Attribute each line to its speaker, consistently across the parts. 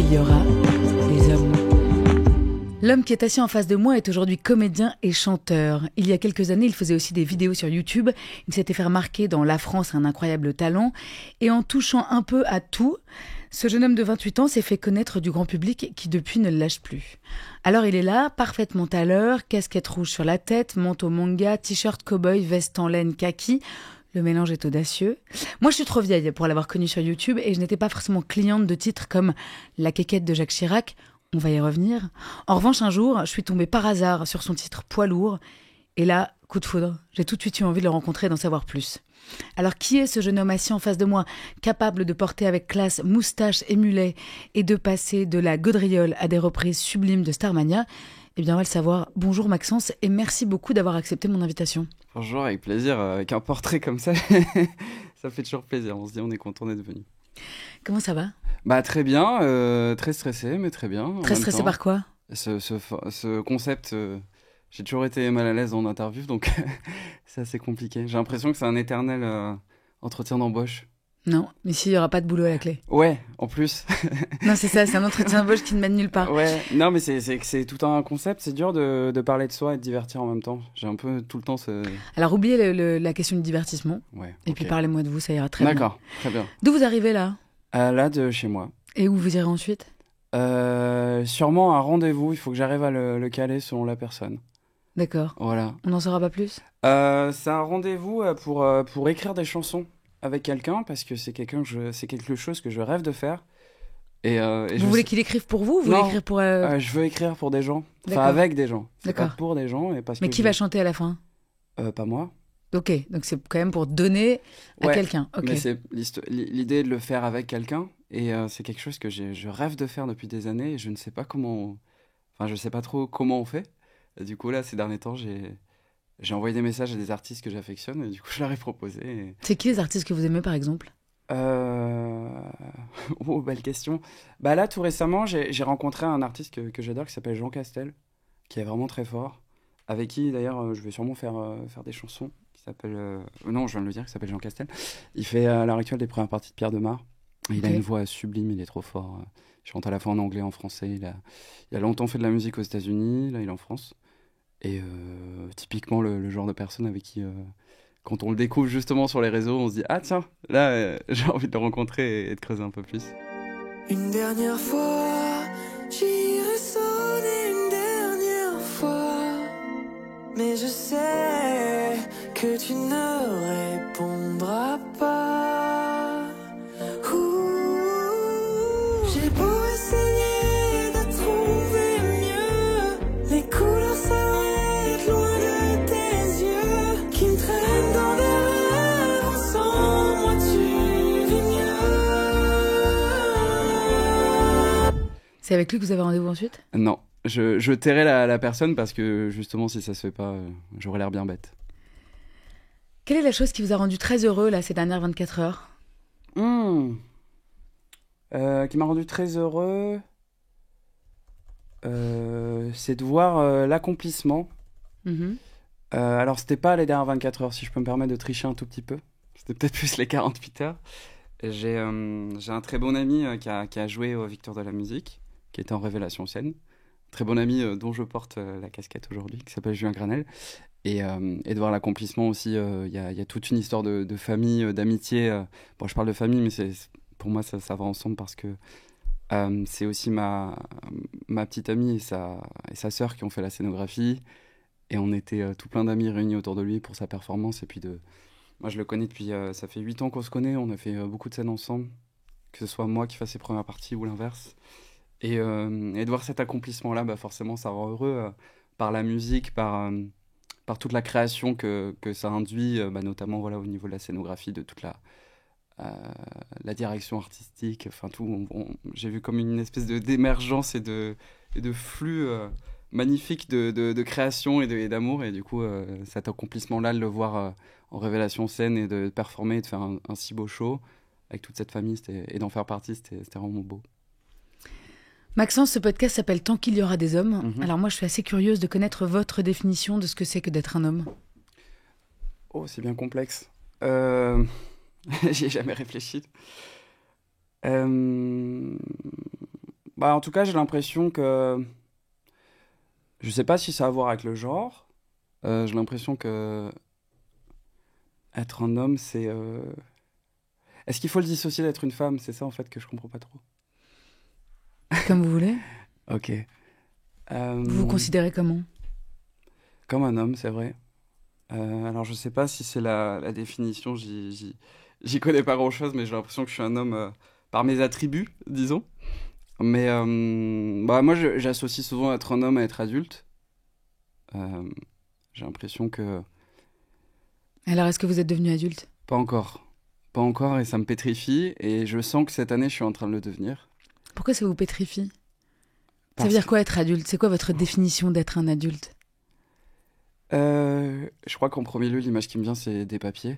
Speaker 1: qu'il y aura des hommes. L'homme qui est assis en face de moi est aujourd'hui comédien et chanteur. Il y a quelques années, il faisait aussi des vidéos sur YouTube. Il s'était fait remarquer dans La France un incroyable talent. Et en touchant un peu à tout, ce jeune homme de 28 ans s'est fait connaître du grand public qui depuis ne le lâche plus. Alors il est là, parfaitement à l'heure, casquette rouge sur la tête, manteau manga, t-shirt cow-boy, veste en laine kaki. Le mélange est audacieux. Moi, je suis trop vieille pour l'avoir connu sur YouTube et je n'étais pas forcément cliente de titres comme La quéquette de Jacques Chirac. On va y revenir. En revanche, un jour, je suis tombée par hasard sur son titre Poids lourd. Et là, coup de foudre, j'ai tout de suite eu envie de le rencontrer et d'en savoir plus. Alors, qui est ce jeune homme assis en face de moi, capable de porter avec classe moustache et mulet et de passer de la gaudriole à des reprises sublimes de Starmania? Eh bien, on va le savoir. Bonjour Maxence et merci beaucoup d'avoir accepté mon invitation.
Speaker 2: Bonjour, avec plaisir. Avec un portrait comme ça, ça fait toujours plaisir. On se dit, on est content d'être venu.
Speaker 1: Comment ça va ?
Speaker 2: Bah très bien, très stressé, mais très bien.
Speaker 1: Très stressé par quoi ?
Speaker 2: Ce concept, j'ai toujours été mal à l'aise en interview, donc c'est assez compliqué. J'ai l'impression que c'est un éternel entretien d'embauche.
Speaker 1: Non, mais s'il n'y aura pas de boulot à la clé.
Speaker 2: Ouais, en plus.
Speaker 1: Non, c'est ça, c'est un entretien d'embauche qui ne mène nulle part.
Speaker 2: Ouais, non, mais c'est tout un concept. C'est dur de parler de soi et de divertir en même temps. J'ai un peu tout le temps ce...
Speaker 1: Alors, oubliez la question du divertissement.
Speaker 2: Ouais,
Speaker 1: et puis parlez-moi de vous, ça ira très bien.
Speaker 2: D'accord, très bien.
Speaker 1: D'où vous arrivez là ?
Speaker 2: Là, de chez moi.
Speaker 1: Et où vous irez ensuite ?
Speaker 2: Sûrement un rendez-vous. Il faut que j'arrive à le caler selon la personne.
Speaker 1: D'accord.
Speaker 2: Voilà.
Speaker 1: On n'en saura pas plus ?
Speaker 2: C'est un rendez-vous pour écrire des chansons avec quelqu'un, parce que c'est quelque chose que je rêve de faire.
Speaker 1: Vous voulez qu'il écrive pour vous ? Vous voulez écrire pour...
Speaker 2: je veux écrire pour des gens. Enfin, avec des gens. C'est pas pour des gens.
Speaker 1: Mais qui va chanter à la fin ?
Speaker 2: Pas moi.
Speaker 1: Ok, donc c'est quand même pour donner à quelqu'un. Okay.
Speaker 2: Mais c'est l'idée de le faire avec quelqu'un. Et c'est quelque chose que je rêve de faire depuis des années. Et je ne sais pas comment... Enfin, je sais pas trop comment on fait. Et du coup, là, ces derniers temps, j'ai envoyé des messages à des artistes que j'affectionne. Et du coup, je leur ai proposé. Et...
Speaker 1: C'est qui les artistes que vous aimez, par exemple ?
Speaker 2: Oh, belle question. Bah là, tout récemment, j'ai rencontré un artiste que j'adore qui s'appelle Jean Castel, qui est vraiment très fort. Avec qui, d'ailleurs, je vais sûrement faire des chansons. Qui s'appelle... Non, je viens de le dire, qui s'appelle Jean Castel. Il fait à l'heure actuelle des premières parties de Pierre Demar. Il a une voix sublime, il est trop fort. Il chante à la fois en anglais et en français. Il a longtemps fait de la musique aux États-Unis, là il est en France. Et typiquement le genre de personne avec qui, quand on le découvre justement sur les réseaux, on se dit « Ah tiens, là j'ai envie de le rencontrer et de creuser un peu plus. »
Speaker 3: Une dernière fois, j'irai sonner une dernière fois. Mais je sais que tu ne répondras pas. J'ai beau essayer de trouver mieux, les couleurs s'arrêtent loin de tes yeux, qui me traînent dans des rêves. Sans moi tu vis mieux.
Speaker 1: C'est avec lui que vous avez rendez-vous ensuite ?
Speaker 2: Non, je tairai la personne parce que justement si ça se fait pas, j'aurais l'air bien bête.
Speaker 1: Quelle est la chose qui vous a rendu très heureux là, ces dernières 24 heures ?
Speaker 2: Qui m'a rendu très heureux, c'est de voir l'accomplissement. Alors, c'était pas les dernières 24 heures, si je peux me permettre de tricher un tout petit peu. C'était peut-être plus les 48 heures. J'ai un très bon ami qui a joué aux Victoires de la musique, qui était en Révélation scène. Très bon ami dont je porte la casquette aujourd'hui, qui s'appelle Julien Granel. Et de voir l'accomplissement aussi, il y a toute une histoire de famille, d'amitié. Bon, je parle de famille, mais pour moi, ça va ensemble parce que c'est aussi ma petite amie et sa sœur qui ont fait la scénographie. Et on était tout plein d'amis réunis autour de lui pour sa performance. Et puis moi, je le connais depuis... ça fait 8 ans qu'on se connaît. On a fait beaucoup de scènes ensemble. Que ce soit moi qui fasse ses premières parties ou l'inverse. Et de voir cet accomplissement-là, bah, forcément, ça rend heureux par la musique, par toute la création que ça induit, notamment voilà, au niveau de la scénographie, de toute la direction artistique, enfin tout. J'ai vu comme une espèce d'émergence et de flux magnifique de création et d'amour. Et du coup, cet accomplissement-là, de le voir en Révélation scène et de performer et de faire un si beau show avec toute cette famille et d'en faire partie, c'était vraiment beau.
Speaker 1: Maxence, ce podcast s'appelle « Tant qu'il y aura des hommes ». Alors moi, je suis assez curieuse de connaître votre définition de ce que c'est que d'être un homme.
Speaker 2: Oh, c'est bien complexe. J'y ai jamais réfléchi. Bah, en tout cas, j'ai l'impression que... Je sais pas si ça a à voir avec le genre. J'ai l'impression que être un homme, c'est... Est-ce qu'il faut le dissocier d'être une femme? C'est ça, en fait, que je comprends pas trop.
Speaker 1: Comme vous voulez.
Speaker 2: Ok.
Speaker 1: Vous vous considérez comment?
Speaker 2: Comme un homme, c'est vrai. Alors, je sais pas si c'est la définition, j'y connais pas grand-chose, mais j'ai l'impression que je suis un homme par mes attributs, disons. Mais bah, moi, j'associe souvent être un homme à être adulte. J'ai l'impression que...
Speaker 1: Alors, est-ce que vous êtes devenu adulte?
Speaker 2: Pas encore. Pas encore, et ça me pétrifie. Et je sens que cette année, je suis en train de le devenir.
Speaker 1: Pourquoi ça vous pétrifie? Ça
Speaker 2: Parce
Speaker 1: veut dire quoi être adulte? C'est quoi votre définition d'être un adulte?
Speaker 2: Je crois qu'en premier lieu, l'image qui me vient, c'est des papiers.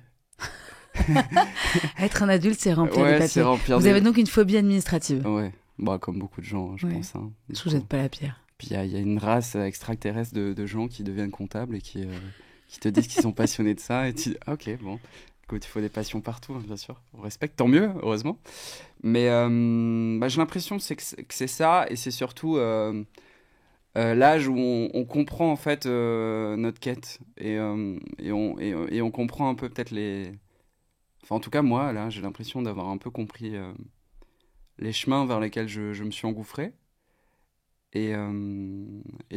Speaker 1: Être un adulte, c'est remplir des
Speaker 2: Ouais,
Speaker 1: papiers.
Speaker 2: c'est remplir
Speaker 1: Vous
Speaker 2: des...
Speaker 1: avez donc une phobie administrative.
Speaker 2: Ouais, bah, comme beaucoup de gens, je
Speaker 1: Ouais.
Speaker 2: pense. Hein, du
Speaker 1: Je
Speaker 2: coup.
Speaker 1: vous jette pas la pierre.
Speaker 2: Puis il y a une race extraterrestre de gens qui deviennent comptables et qui te disent qu'ils sont passionnés de ça. Et tu dis, ah, ok, bon, écoute, il faut des passions partout, hein, bien sûr. On respecte, tant mieux, heureusement. Mais bah, j'ai l'impression que c'est ça, et c'est surtout l'âge où on comprend en fait notre quête. Et on comprend un peu peut-être les... Enfin, en tout cas, moi, là, j'ai l'impression d'avoir un peu compris les chemins vers lesquels je me suis engouffré. Et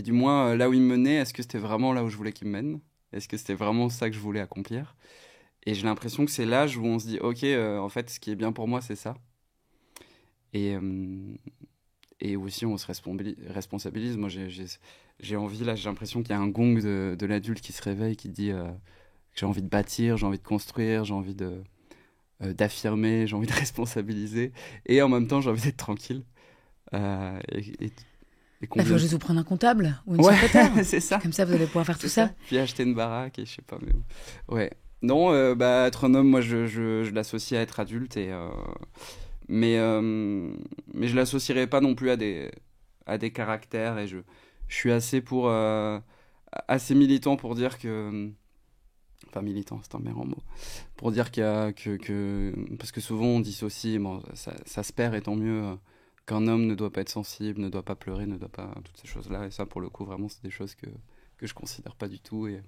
Speaker 2: du moins, là où il me menait, est-ce que c'était vraiment là où je voulais qu'il me mène? Est-ce que c'était vraiment ça que je voulais accomplir? Et j'ai l'impression que c'est l'âge où on se dit, ok, en fait, ce qui est bien pour moi, c'est ça. Et, et aussi, on se responsabilise. Moi, j'ai envie, là, j'ai l'impression qu'il y a un gong de l'adulte qui se réveille, qui dit que j'ai envie de bâtir, j'ai envie de construire, j'ai envie d'affirmer, j'ai envie de responsabiliser. Et en même temps, j'ai envie d'être tranquille.
Speaker 1: Il faut juste vous prendre un comptable ou une
Speaker 2: Ouais,
Speaker 1: secrétaire.
Speaker 2: c'est ça.
Speaker 1: Comme ça, vous allez pouvoir faire tout
Speaker 2: C'est
Speaker 1: ça.
Speaker 2: Puis acheter une baraque et je sais pas. Mais... Ouais. Non, bah, être un homme, moi, je l'associe à être adulte. Mais je l'associerai pas non plus à des caractères. Et je suis assez militant pour dire que... Enfin, militant, c'est un méchant mot. Pour dire qu'il y a parce que souvent, on dissocie. Bon, ça se perd, et tant mieux... qu'un homme ne doit pas être sensible, ne doit pas pleurer, ne doit pas... Toutes ces choses-là. Et ça, pour le coup, vraiment, c'est des choses que je considère pas du tout. Et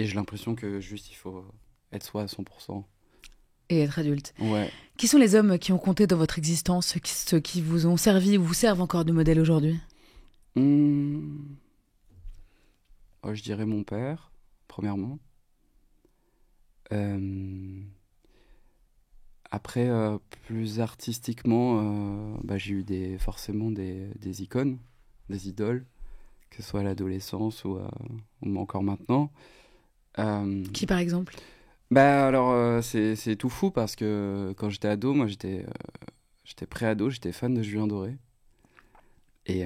Speaker 2: j'ai l'impression que juste, il faut être soi à 100%.
Speaker 1: Et être adulte.
Speaker 2: Ouais.
Speaker 1: Qui sont les hommes qui ont compté dans votre existence, ceux qui vous ont servi ou vous servent encore de modèle aujourd'hui?
Speaker 2: Oh, je dirais mon père, premièrement. Après, plus artistiquement, bah, j'ai eu forcément des icônes, des idoles, que ce soit à l'adolescence ou encore maintenant.
Speaker 1: Qui, par exemple?
Speaker 2: Bah, alors, c'est tout fou parce que quand j'étais ado, moi j'étais pré-ado, j'étais fan de Julien Doré. Et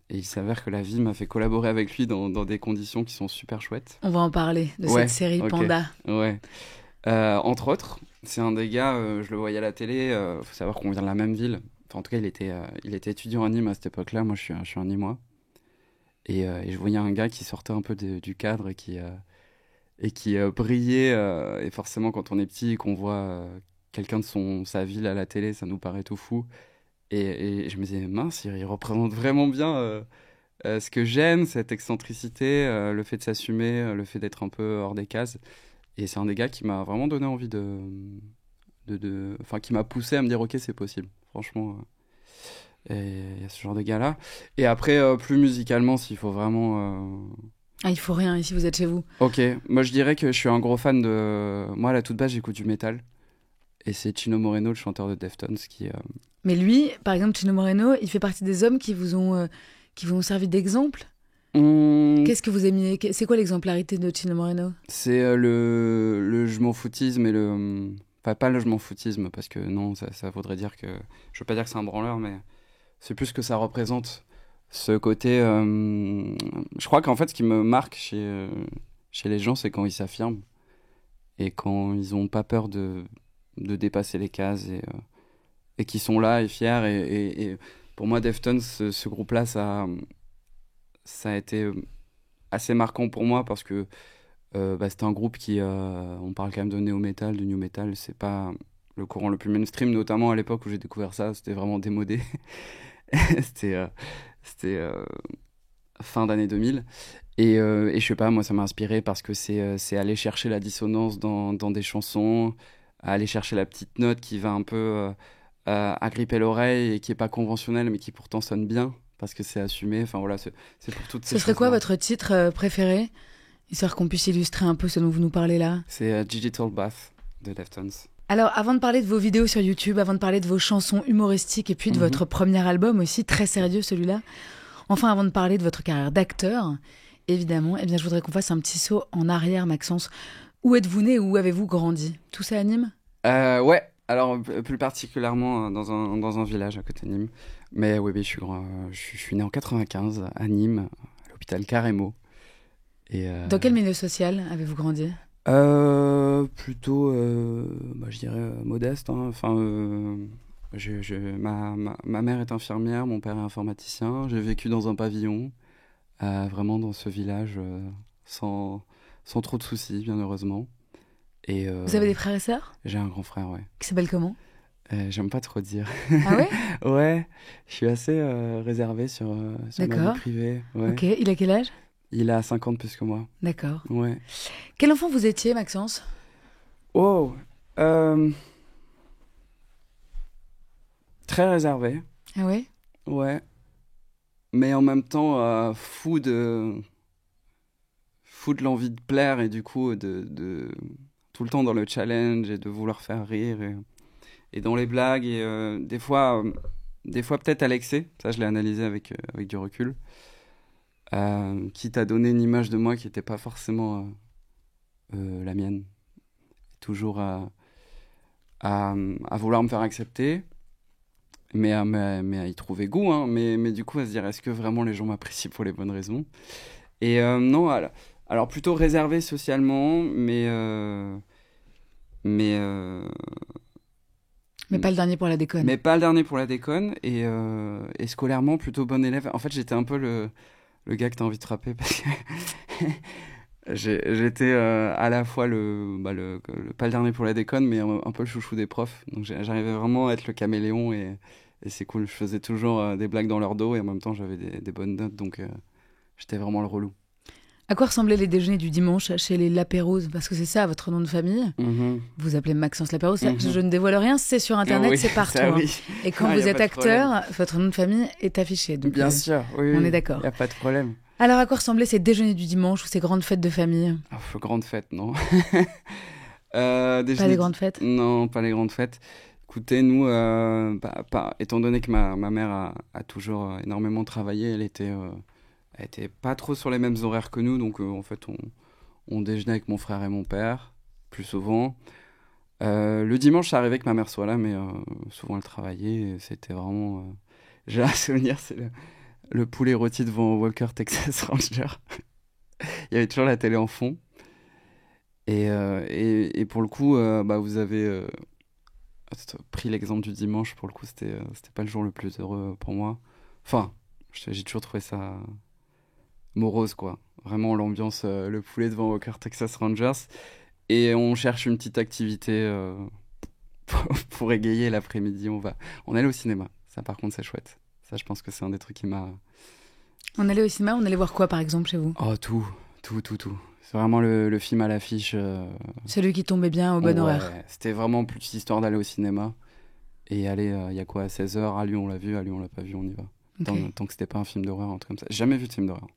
Speaker 2: il s'avère que la vie m'a fait collaborer avec lui dans des conditions qui sont super chouettes.
Speaker 1: On va en parler de
Speaker 2: Ouais,
Speaker 1: cette série
Speaker 2: ok.
Speaker 1: Panda.
Speaker 2: Ouais. Entre autres, c'est un des gars, je le voyais à la télé, faut savoir qu'on vient de la même ville. Enfin, en tout cas, il était étudiant à Nîmes à cette époque-là, moi je suis un Nîmois. Et je voyais un gars qui sortait un peu du cadre et qui brillait. Et forcément, quand on est petit et qu'on voit quelqu'un de sa ville à la télé, ça nous paraît tout fou. Et je me disais, mince, il représente vraiment bien ce que j'aime, cette excentricité, le fait de s'assumer, le fait d'être un peu hors des cases. Et c'est un des gars qui m'a vraiment donné envie enfin, qui m'a poussé à me dire, ok, c'est possible, franchement. Et il y a ce genre de gars-là. Et après, plus musicalement, s'il faut vraiment...
Speaker 1: Ah, il faut rien, ici vous êtes chez vous.
Speaker 2: Ok, moi je dirais que je suis un gros fan de... Moi, à la toute base, j'écoute du métal. Et c'est Chino Moreno, le chanteur de Deftones, qui...
Speaker 1: Mais lui, par exemple, Chino Moreno, il fait partie des hommes qui vous ont servi d'exemple. Qu'est-ce que vous aimiez? C'est quoi l'exemplarité de Chino Moreno?
Speaker 2: C'est le je m'en foutisme et le... Enfin, pas le je m'en foutisme, parce que non, ça voudrait dire que... Je veux pas dire que c'est un branleur, mais c'est plus que ça représente ce côté... Je crois qu'en fait, ce qui me marque chez les gens, c'est quand ils s'affirment et quand ils ont pas peur de dépasser les cases et qui sont là et fiers. Et pour moi, Deftones, ce groupe-là, ça a été assez marquant pour moi parce que c'était un groupe qui... on parle quand même de néo-metal, du new metal. C'est pas le courant le plus mainstream, notamment à l'époque où j'ai découvert ça. C'était vraiment démodé. C'était fin d'année 2000. Et je sais pas, moi, ça m'a inspiré parce que c'est aller chercher la dissonance dans des chansons, aller chercher la petite note qui va un peu agripper l'oreille et qui est pas conventionnelle, mais qui pourtant sonne bien parce que c'est assumé. Enfin voilà, c'est pour toutes ces choses.
Speaker 1: Ce serait quoi votre titre préféré, histoire qu'on puisse illustrer un peu ce dont vous nous parlez là?
Speaker 2: C'est Digital Bath de Deftones.
Speaker 1: Alors, avant de parler de vos vidéos sur YouTube, avant de parler de vos chansons humoristiques et puis de votre premier album aussi, très sérieux celui-là, enfin avant de parler de votre carrière d'acteur, évidemment, eh bien, je voudrais qu'on fasse un petit saut en arrière, Maxence. Où êtes-vous né et où avez-vous grandi? Tout ça à Nîmes?
Speaker 2: Ouais, alors plus particulièrement dans un village à côté de Nîmes. Mais oui, je suis né en 95 à Nîmes, à l'hôpital Carremo. Et,
Speaker 1: dans quel milieu social avez-vous grandi?
Speaker 2: Plutôt, je dirais modeste. Hein. Enfin, ma mère est infirmière, mon père est informaticien. J'ai vécu dans un pavillon, vraiment dans ce village, sans trop de soucis, bien heureusement. Et,
Speaker 1: vous avez des frères et sœurs?
Speaker 2: J'ai un grand frère, ouais.
Speaker 1: Qui s'appelle comment?
Speaker 2: J'aime pas trop dire.
Speaker 1: Ah ouais?
Speaker 2: Ouais, je suis assez réservé sur ma vie privée. Ouais.
Speaker 1: Ok, il a quel âge?
Speaker 2: Il a 50 plus que moi.
Speaker 1: D'accord.
Speaker 2: Ouais.
Speaker 1: Quel enfant vous étiez, Maxence?
Speaker 2: Oh, très réservé.
Speaker 1: Ah ouais?
Speaker 2: Ouais. Mais en même temps, fou de l'envie de plaire et du coup de tout le temps dans le challenge et de vouloir faire rire et dans les blagues et des fois peut-être à l'excès. Ça, je l'ai analysé avec du recul. Qui t'a donné une image de moi qui n'était pas forcément la mienne. Toujours à vouloir me faire accepter, mais à y trouver goût. Hein, mais du coup, à se dire, est-ce que vraiment les gens m'apprécient pour les bonnes raisons? Et non, alors plutôt réservé socialement, mais
Speaker 1: pas le dernier pour la déconne.
Speaker 2: Mais pas le dernier pour la déconne, et scolairement, plutôt bon élève. En fait, j'étais un peu le gars que t'as envie de frapper parce que j'étais à la fois pas le dernier pour la déconne, mais un peu le chouchou des profs. Donc j'arrivais vraiment à être le caméléon et c'est cool. Je faisais toujours des blagues dans leur dos et en même temps j'avais des bonnes notes, donc j'étais vraiment le relou.
Speaker 1: À quoi ressemblaient les déjeuners du dimanche chez les Lapérouse? Parce que c'est ça votre nom de famille. Vous appelez Maxence Lapérouse. Je ne dévoile rien, c'est sur Internet, oui, c'est partout. Ça, oui. Et quand vous êtes acteur, votre nom de famille est affiché. Donc,
Speaker 2: bien sûr, oui.
Speaker 1: On est d'accord.
Speaker 2: Il n'y a pas de problème.
Speaker 1: Alors, à quoi ressemblaient ces déjeuners du dimanche ou ces grandes fêtes de famille?
Speaker 2: Grandes fêtes, non.
Speaker 1: Pas les grandes fêtes?
Speaker 2: Non, pas les grandes fêtes. Écoutez, nous, étant donné que ma mère a toujours énormément travaillé, elle était pas trop sur les mêmes horaires que nous, donc en fait on déjeunait avec mon frère et mon père plus souvent. Le dimanche ça arrivait que ma mère soit là, mais souvent elle travaillait et c'était vraiment j'ai un souvenir, c'est le poulet rôti devant Walker Texas Ranger. Il y avait toujours la télé en fond et pour le coup vous avez pris l'exemple du dimanche. Pour le coup c'était pas le jour le plus heureux pour moi, enfin j'ai toujours trouvé ça morose, quoi. Vraiment l'ambiance, le poulet devant Walker Texas Rangers. Et on cherche une petite activité pour égayer l'après-midi. On allait au cinéma. Ça, par contre, c'est chouette. Ça, je pense que c'est un des trucs qui m'a...
Speaker 1: On allait au cinéma, on allait voir quoi, par exemple, chez vous?
Speaker 2: Oh, tout. C'est vraiment le film à l'affiche.
Speaker 1: Celui qui tombait bien au bon horaire.
Speaker 2: C'était vraiment plus histoire d'aller au cinéma. Et aller, il y a quoi, à 16h, à Lyon, on l'a vu, à Lyon, on l'a pas vu, on y va. Okay. Tant que c'était pas un film d'horreur, un truc comme ça. J'ai jamais vu de film d'horreur.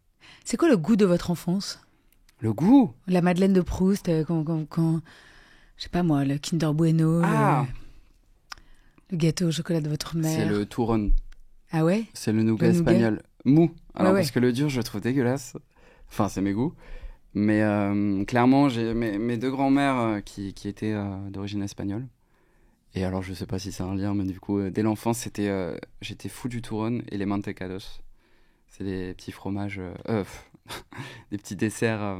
Speaker 1: C'est quoi le goût de votre enfance?
Speaker 2: Le goût?
Speaker 1: La Madeleine de Proust, quand je sais pas moi, le Kinder Bueno, le gâteau au chocolat de votre mère.
Speaker 2: C'est le Touron.
Speaker 1: Ah ouais?
Speaker 2: C'est le nougat espagnol. Mou. Alors
Speaker 1: ouais.
Speaker 2: Parce que le dur, je le trouve dégueulasse. Enfin, c'est mes goûts. Mais clairement, j'ai mes deux grands-mères qui étaient d'origine espagnole. Et alors, je sais pas si c'est un lien, mais du coup, dès l'enfance, j'étais fou du Touron et les mantecados. C'est des petits fromages, des petits desserts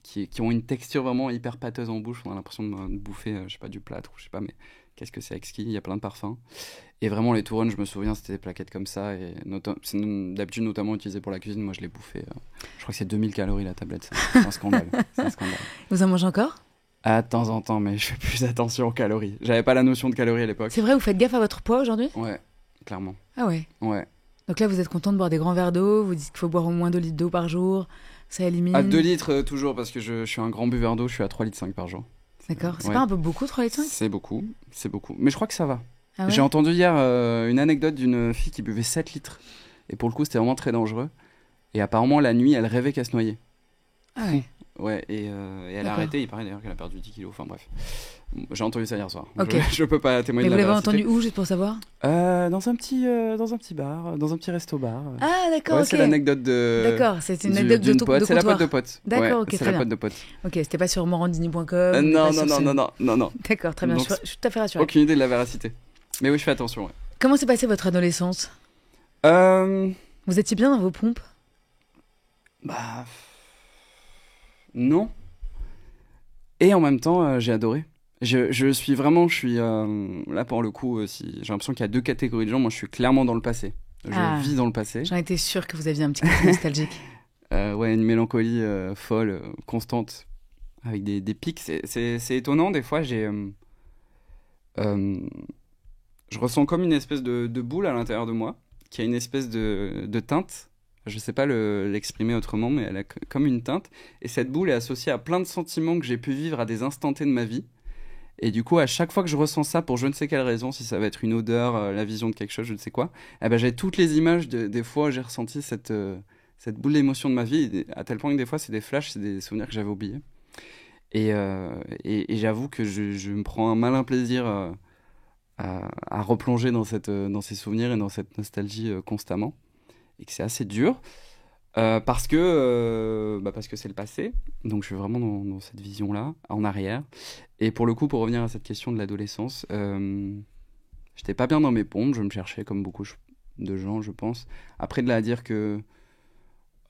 Speaker 2: qui ont une texture vraiment hyper pâteuse en bouche. On a l'impression de bouffer, je sais pas, du plâtre ou je sais pas, mais qu'est-ce que c'est exquis. Il y a plein de parfums. Et vraiment, les Touron, je me souviens, c'était des plaquettes comme ça. Et c'est d'habitude notamment utilisé pour la cuisine. Moi, je les bouffais. Je crois que c'est 2000 calories la tablette. C'est un scandale. C'est un scandale.
Speaker 1: Vous en mangez encore?
Speaker 2: De temps en temps, mais je fais plus attention aux calories. J'avais pas la notion de calories à l'époque.
Speaker 1: C'est vrai, vous faites gaffe à votre poids aujourd'hui?
Speaker 2: Ouais. clairement.
Speaker 1: Ah ouais.
Speaker 2: Ouais.
Speaker 1: Donc là, vous êtes content de boire des grands verres d'eau, vous dites qu'il faut boire au moins 2 litres d'eau par jour, ça élimine...
Speaker 2: À 2 litres toujours, parce que je suis un grand buveur d'eau, je suis à 3,5 litres par jour.
Speaker 1: D'accord. C'est
Speaker 2: Ouais.
Speaker 1: pas un peu beaucoup, 3,5 litres?
Speaker 2: C'est beaucoup. Mais je crois que ça va.
Speaker 1: Ah ouais.
Speaker 2: J'ai entendu hier une anecdote d'une fille qui buvait 7 litres. Et pour le coup, c'était vraiment très dangereux. Et apparemment, la nuit, elle rêvait qu'elle se noyait.
Speaker 1: Ah ouais.
Speaker 2: Ouais, et elle a
Speaker 1: D'accord.
Speaker 2: arrêté. Il paraît d'ailleurs qu'elle a perdu 10 kilos. Enfin bref. J'ai entendu ça hier soir.
Speaker 1: Ok.
Speaker 2: Je peux pas témoigner
Speaker 1: Mais
Speaker 2: de
Speaker 1: vous
Speaker 2: la
Speaker 1: l'avez
Speaker 2: véracité.
Speaker 1: entendu où, juste pour savoir?
Speaker 2: Dans un petit bar, dans un petit resto-bar.
Speaker 1: Ah d'accord,
Speaker 2: Ouais,
Speaker 1: ok.
Speaker 2: c'est l'anecdote de...
Speaker 1: D'accord, c'est une anecdote
Speaker 2: d'une
Speaker 1: de
Speaker 2: pote. C'est la
Speaker 1: comptoir.
Speaker 2: pote de pote.
Speaker 1: D'accord,
Speaker 2: Ouais,
Speaker 1: ok,
Speaker 2: c'est
Speaker 1: très
Speaker 2: la
Speaker 1: bien.
Speaker 2: pote de pote.
Speaker 1: Ok, c'était pas sur morandini.com?
Speaker 2: Non,
Speaker 1: pas
Speaker 2: non,
Speaker 1: sur
Speaker 2: non,
Speaker 1: ce-
Speaker 2: non, non, non, non.
Speaker 1: D'accord, très bien,
Speaker 2: Donc,
Speaker 1: je suis tout à fait rassurée.
Speaker 2: Aucune idée de la véracité. Mais oui, je fais attention, ouais.
Speaker 1: Comment s'est passée votre adolescence? Vous étiez bien dans vos pompes?
Speaker 2: Bah... Non. Et en même temps, j'ai adoré. Je suis là pour le coup, j'ai l'impression qu'il y a 2 catégories de gens. Moi, je suis clairement dans le passé. Je vis dans le passé.
Speaker 1: J'en étais sûre que vous aviez un petit côté nostalgique.
Speaker 2: Ouais, une mélancolie folle, constante, avec des pics. C'est étonnant, des fois, je ressens comme une espèce de boule à l'intérieur de moi, qui a une espèce de teinte. Je sais pas l'exprimer autrement, mais elle a comme une teinte. Et cette boule est associée à plein de sentiments que j'ai pu vivre à des instants T de ma vie. Et du coup, à chaque fois que je ressens ça, pour je ne sais quelle raison, si ça va être une odeur, la vision de quelque chose, je ne sais quoi, eh ben, j'ai toutes les images des fois où j'ai ressenti cette boule d'émotion de ma vie, à tel point que des fois, c'est des flashs, c'est des souvenirs que j'avais oubliés. Et j'avoue que je me prends un malin plaisir à replonger dans ces souvenirs et dans cette nostalgie constamment. Et que c'est assez dur, parce que c'est le passé. Donc je suis vraiment dans cette vision-là, en arrière. Et pour le coup, pour revenir à cette question de l'adolescence, j'étais pas bien dans mes pompes, je me cherchais comme beaucoup de gens, je pense. Après, de là à dire que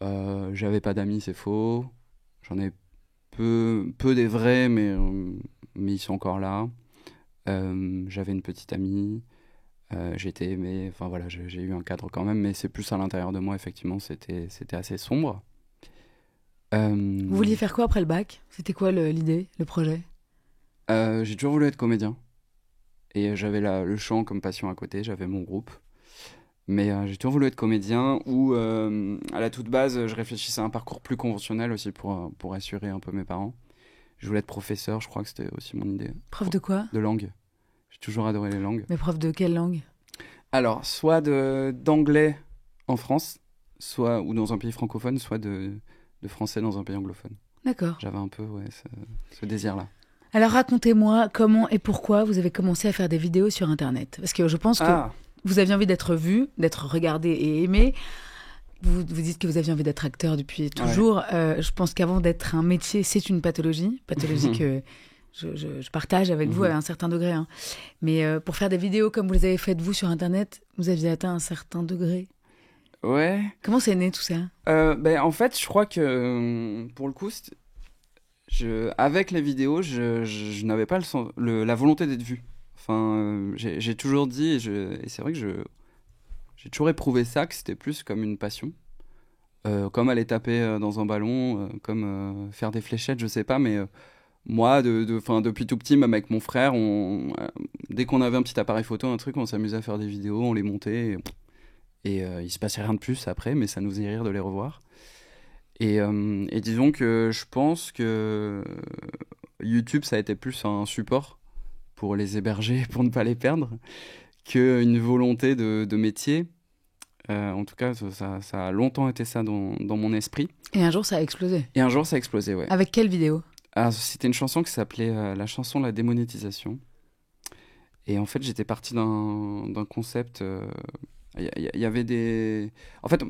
Speaker 2: j'avais pas d'amis, c'est faux. J'en ai peu des vrais, mais ils sont encore là. J'avais une petite amie. J'étais aimé, enfin voilà, j'ai eu un cadre quand même, mais c'est plus à l'intérieur de moi, effectivement, c'était assez sombre.
Speaker 1: Vous vouliez faire quoi après le bac? C'était quoi l'idée, le projet?
Speaker 2: J'ai toujours voulu être comédien, et j'avais le chant comme passion à côté, j'avais mon groupe, mais j'ai toujours voulu être comédien, ou à la toute base, je réfléchissais à un parcours plus conventionnel aussi pour assurer un peu mes parents. Je voulais être professeur, je crois que c'était aussi mon idée.
Speaker 1: Prof de quoi?
Speaker 2: De langue. J'ai toujours adoré les langues.
Speaker 1: Mais prof de quelle langue?
Speaker 2: Alors, soit d'anglais en France, ou dans un pays francophone, soit de français dans un pays anglophone.
Speaker 1: D'accord.
Speaker 2: J'avais un peu ce désir-là.
Speaker 1: Alors racontez-moi comment et pourquoi vous avez commencé à faire des vidéos sur Internet. Parce que je pense que vous aviez envie d'être vu, d'être regardé et aimé. Vous dites que vous aviez envie d'être acteur depuis toujours. Ouais. Je pense qu'avant d'être un métier, c'est une pathologie que je partage avec vous à un certain degré. Hein. Mais pour faire des vidéos comme vous les avez faites vous sur Internet, vous aviez atteint un certain degré.
Speaker 2: Ouais.
Speaker 1: Comment c'est né tout ça?
Speaker 2: En fait, je crois que pour le coup, avec les vidéos, je n'avais pas la volonté d'être vu. Enfin, j'ai toujours dit, et c'est vrai que j'ai toujours éprouvé ça, que c'était plus comme une passion. Comme aller taper dans un ballon, comme faire des fléchettes, je sais pas, mais moi, depuis tout petit, même avec mon frère, dès qu'on avait un petit appareil photo, un truc, on s'amusait à faire des vidéos, on les montait, et il se passait rien de plus après, mais ça nous faisait rire de les revoir. Et disons que je pense que YouTube, ça a été plus un support pour les héberger, pour ne pas les perdre, qu'une volonté de métier. En tout cas, ça a longtemps été ça dans mon esprit.
Speaker 1: Et un jour, ça a explosé.
Speaker 2: Ouais.
Speaker 1: Avec quelle vidéo?
Speaker 2: C'était une chanson qui s'appelait la chanson La démonétisation. Et en fait, j'étais parti d'un concept... Il y avait des... En fait,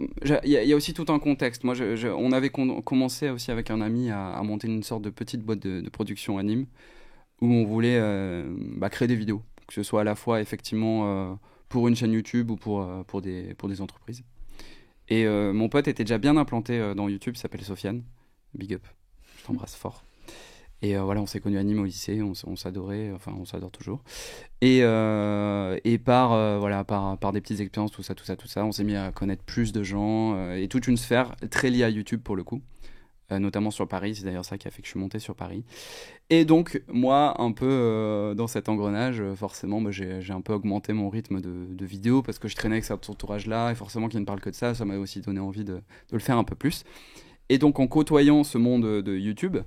Speaker 2: il y a aussi tout un contexte. Moi, on avait commencé aussi avec un ami à monter une sorte de petite boîte de production anime où on voulait créer des vidéos, que ce soit à la fois effectivement pour une chaîne YouTube ou pour des entreprises. Et mon pote était déjà bien implanté dans YouTube, il s'appelle Sofiane. Big up, je t'embrasse fort. Et voilà, on s'est connus à Nîmes au lycée, on s'adorait, enfin on s'adore toujours. Et par des petites expériences, tout ça, on s'est mis à connaître plus de gens et toute une sphère très liée à YouTube pour le coup. notamment sur Paris. C'est d'ailleurs ça qui a fait que je suis monté sur Paris. Et donc, moi, un peu dans cet engrenage, forcément, j'ai un peu augmenté mon rythme de vidéos parce que je traînais avec cet entourage-là et forcément qu'il ne parle que de ça, ça m'a aussi donné envie de le faire un peu plus. Et donc, en côtoyant ce monde de YouTube,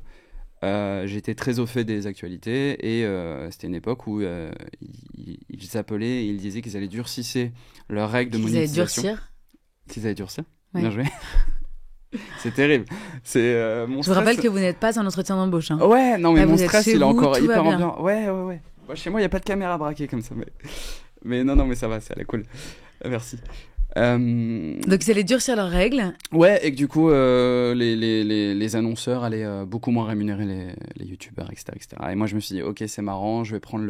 Speaker 2: j'étais très au fait des actualités et c'était une époque où ils appelaient et ils disaient qu'ils allaient durcisser leurs règles de monétisation. Qu'ils allaient durcir.
Speaker 1: Ouais.
Speaker 2: Bien joué. C'est terrible. C'est mon
Speaker 1: Je
Speaker 2: stress.
Speaker 1: vous rappelle que vous n'êtes pas en entretien d'embauche. Hein.
Speaker 2: Ouais, non mais
Speaker 1: Là,
Speaker 2: mon
Speaker 1: vous êtes
Speaker 2: stress
Speaker 1: chez
Speaker 2: il est
Speaker 1: vous,
Speaker 2: encore
Speaker 1: tout
Speaker 2: hyper
Speaker 1: va bien.
Speaker 2: ambiant. Ouais. Moi, chez moi il y a pas de caméra braquée comme ça, mais non mais ça va, c'est cool. Merci.
Speaker 1: Donc ils allaient durcir leurs règles.
Speaker 2: Ouais, et que du coup, les annonceurs allaient beaucoup moins rémunérer les youtubeurs, etc., etc. Et moi, je me suis dit, ok, c'est marrant, je vais prendre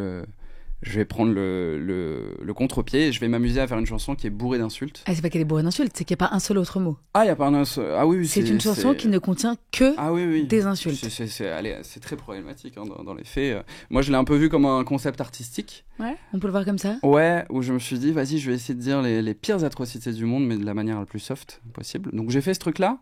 Speaker 2: le contre-pied et je vais m'amuser à faire une chanson qui est bourrée d'insultes.
Speaker 1: Ah, c'est pas qu'elle est bourrée d'insultes, c'est qu'il n'y a pas un seul autre mot.
Speaker 2: Ah, il n'y a pas un seul... Ah oui,
Speaker 1: c'est une chanson qui ne contient que des insultes.
Speaker 2: C'est très problématique hein, dans les faits. Moi, je l'ai un peu vu comme un concept artistique.
Speaker 1: Ouais, on peut le voir comme ça.
Speaker 2: Ouais, où je me suis dit, vas-y, je vais essayer de dire les pires atrocités du monde, mais de la manière la plus soft possible. Donc j'ai fait ce truc-là.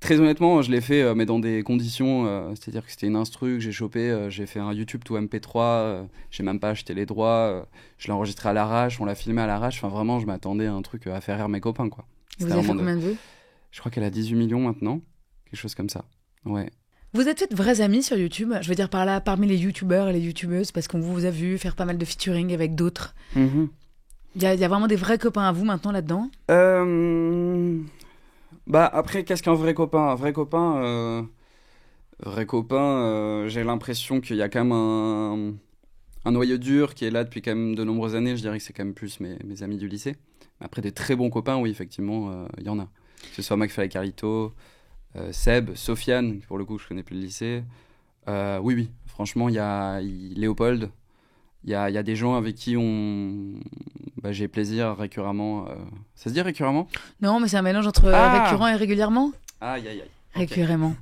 Speaker 2: Très honnêtement, je l'ai fait, mais dans des conditions, c'est-à-dire que c'était une instru que j'ai chopé, j'ai fait un YouTube to MP3, j'ai même pas acheté les droits, je l'ai enregistré à l'arrache, on l'a filmé à l'arrache, enfin vraiment, je m'attendais à un truc à faire rire mes copains, quoi.
Speaker 1: Et vous avez fait combien de vues ?
Speaker 2: Je crois qu'elle a 18 millions maintenant, quelque chose comme ça, ouais.
Speaker 1: Vous êtes peut-être vrais amis sur YouTube, je veux dire par là, parmi les youtubeurs et les youtubeuses, parce qu'on vous a vu faire pas mal de featuring avec d'autres.
Speaker 2: Mm-hmm.
Speaker 1: Il y a vraiment des vrais copains à vous maintenant là-dedans ?
Speaker 2: Bah après, qu'est-ce qu'un vrai copain ? Un vrai copain, j'ai l'impression qu'il y a quand même un noyau dur qui est là depuis quand même de nombreuses années. Je dirais que c'est quand même plus mes amis du lycée. Après, des très bons copains, oui, effectivement, il y en a. Que ce soit McFly et Carlito, Seb, Sofiane, pour le coup, je connais plus le lycée. Oui, franchement, il y a Léopold. Il y a des gens avec qui j'ai plaisir récurremment. Ça se dit récurremment ?
Speaker 1: Non, mais c'est un mélange entre récurrent et régulièrement.
Speaker 2: Aïe.
Speaker 1: Récurremment.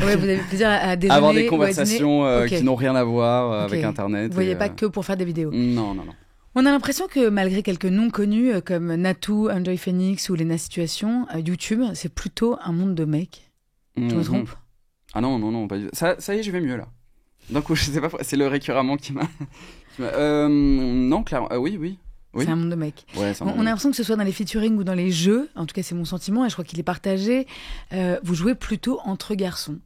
Speaker 1: Ouais, vous avez plaisir à déjeuner.
Speaker 2: Avoir des conversations
Speaker 1: okay.
Speaker 2: qui n'ont rien à voir avec Internet.
Speaker 1: Vous voyez pas que pour faire des vidéos.
Speaker 2: Non.
Speaker 1: On a l'impression que malgré quelques noms connus comme Natou, Enjoy Phoenix ou Lena Situation, YouTube, c'est plutôt un monde de mecs. Je me trompe ?
Speaker 2: Ah non, pas du tout. Ça y est, je vais mieux là. Donc je sais pas, c'est le récurremment qui m'a... non, clairement, oui.
Speaker 1: C'est un monde de mecs.
Speaker 2: Ouais,
Speaker 1: on a l'impression que ce soit dans les featuring ou dans les jeux, en tout cas c'est mon sentiment et je crois qu'il est partagé, vous jouez plutôt entre garçons.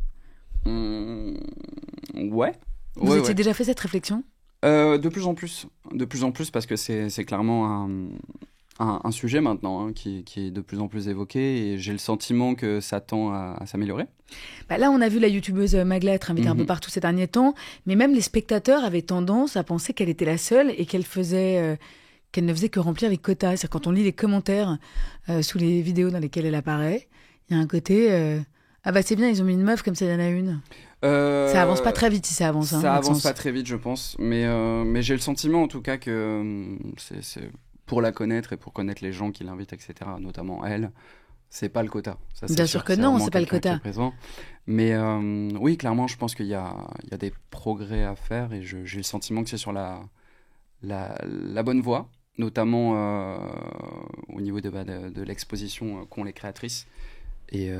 Speaker 2: Ouais.
Speaker 1: Vous étiez déjà fait cette réflexion ?
Speaker 2: De plus en plus parce que c'est clairement un sujet maintenant qui est de plus en plus évoqué et j'ai le sentiment que ça tend à s'améliorer.
Speaker 1: Bah là, on a vu la youtubeuse Magla être invitée un peu partout ces derniers temps, mais même les spectateurs avaient tendance à penser qu'elle était la seule et qu'elle ne faisait que remplir les quotas. C'est-à-dire quand on lit les commentaires sous les vidéos dans lesquelles elle apparaît, il y a un côté ah bah c'est bien, ils ont mis une meuf comme ça, il y en a une. Ça avance pas très vite si ça avance.
Speaker 2: Ça avance pas très vite, je pense, mais j'ai le sentiment en tout cas que c'est pour la connaître et pour connaître les gens qui l'invitent, etc., notamment elle, c'est pas le quota. Ça,
Speaker 1: bien sûr que non, c'est pas le quota.
Speaker 2: Mais oui, clairement, je pense qu'il y a des progrès à faire et j'ai le sentiment que c'est sur la bonne voie, notamment au niveau de l'exposition qu'ont les créatrices. Et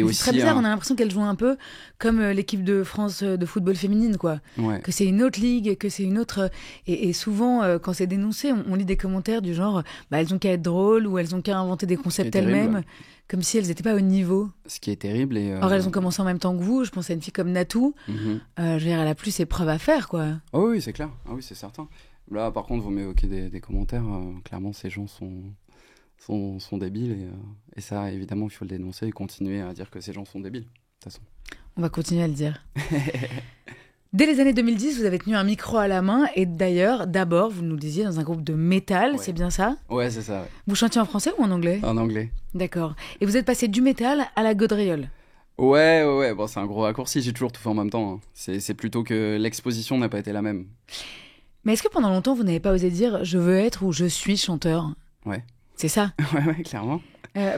Speaker 2: aussi,
Speaker 1: c'est très bizarre, on a l'impression qu'elle joue un peu comme l'équipe de France de football féminine, quoi.
Speaker 2: Ouais.
Speaker 1: Que c'est une autre ligue, que c'est une autre... Et souvent, quand c'est dénoncé, on lit des commentaires du genre elles ont qu'à être drôles ou elles ont qu'à inventer des concepts elles-mêmes, comme si elles n'étaient pas au niveau.
Speaker 2: Ce qui est terrible.
Speaker 1: Or, elles ont commencé en même temps que vous. Je pense à une fille comme Natou. Je veux dire, elle a plus ses preuves à faire, quoi.
Speaker 2: Oh oui, c'est clair. Ah oui, c'est certain. Là, par contre, vous m'évoquez des commentaires. Clairement, ces gens sont débiles et ça, évidemment, il faut le dénoncer et continuer à dire que ces gens sont débiles, de toute façon.
Speaker 1: On va continuer à le dire. Dès les années 2010, vous avez tenu un micro à la main et d'ailleurs, d'abord, vous nous le disiez, dans un groupe de métal, c'est bien ça ?
Speaker 2: Ouais, c'est ça, ouais.
Speaker 1: Vous chantiez en français ou en anglais ?
Speaker 2: En anglais.
Speaker 1: D'accord. Et vous êtes passé du métal à la gaudriole ?
Speaker 2: Ouais. Bon, c'est un gros raccourci, j'ai toujours tout fait en même temps. Hein. C'est plutôt que l'exposition n'a pas été la même.
Speaker 1: Mais est-ce que pendant longtemps, vous n'avez pas osé dire « je veux être » ou « je suis chanteur » ?
Speaker 2: Ouais.
Speaker 1: C'est ça ?
Speaker 2: Ouais, clairement.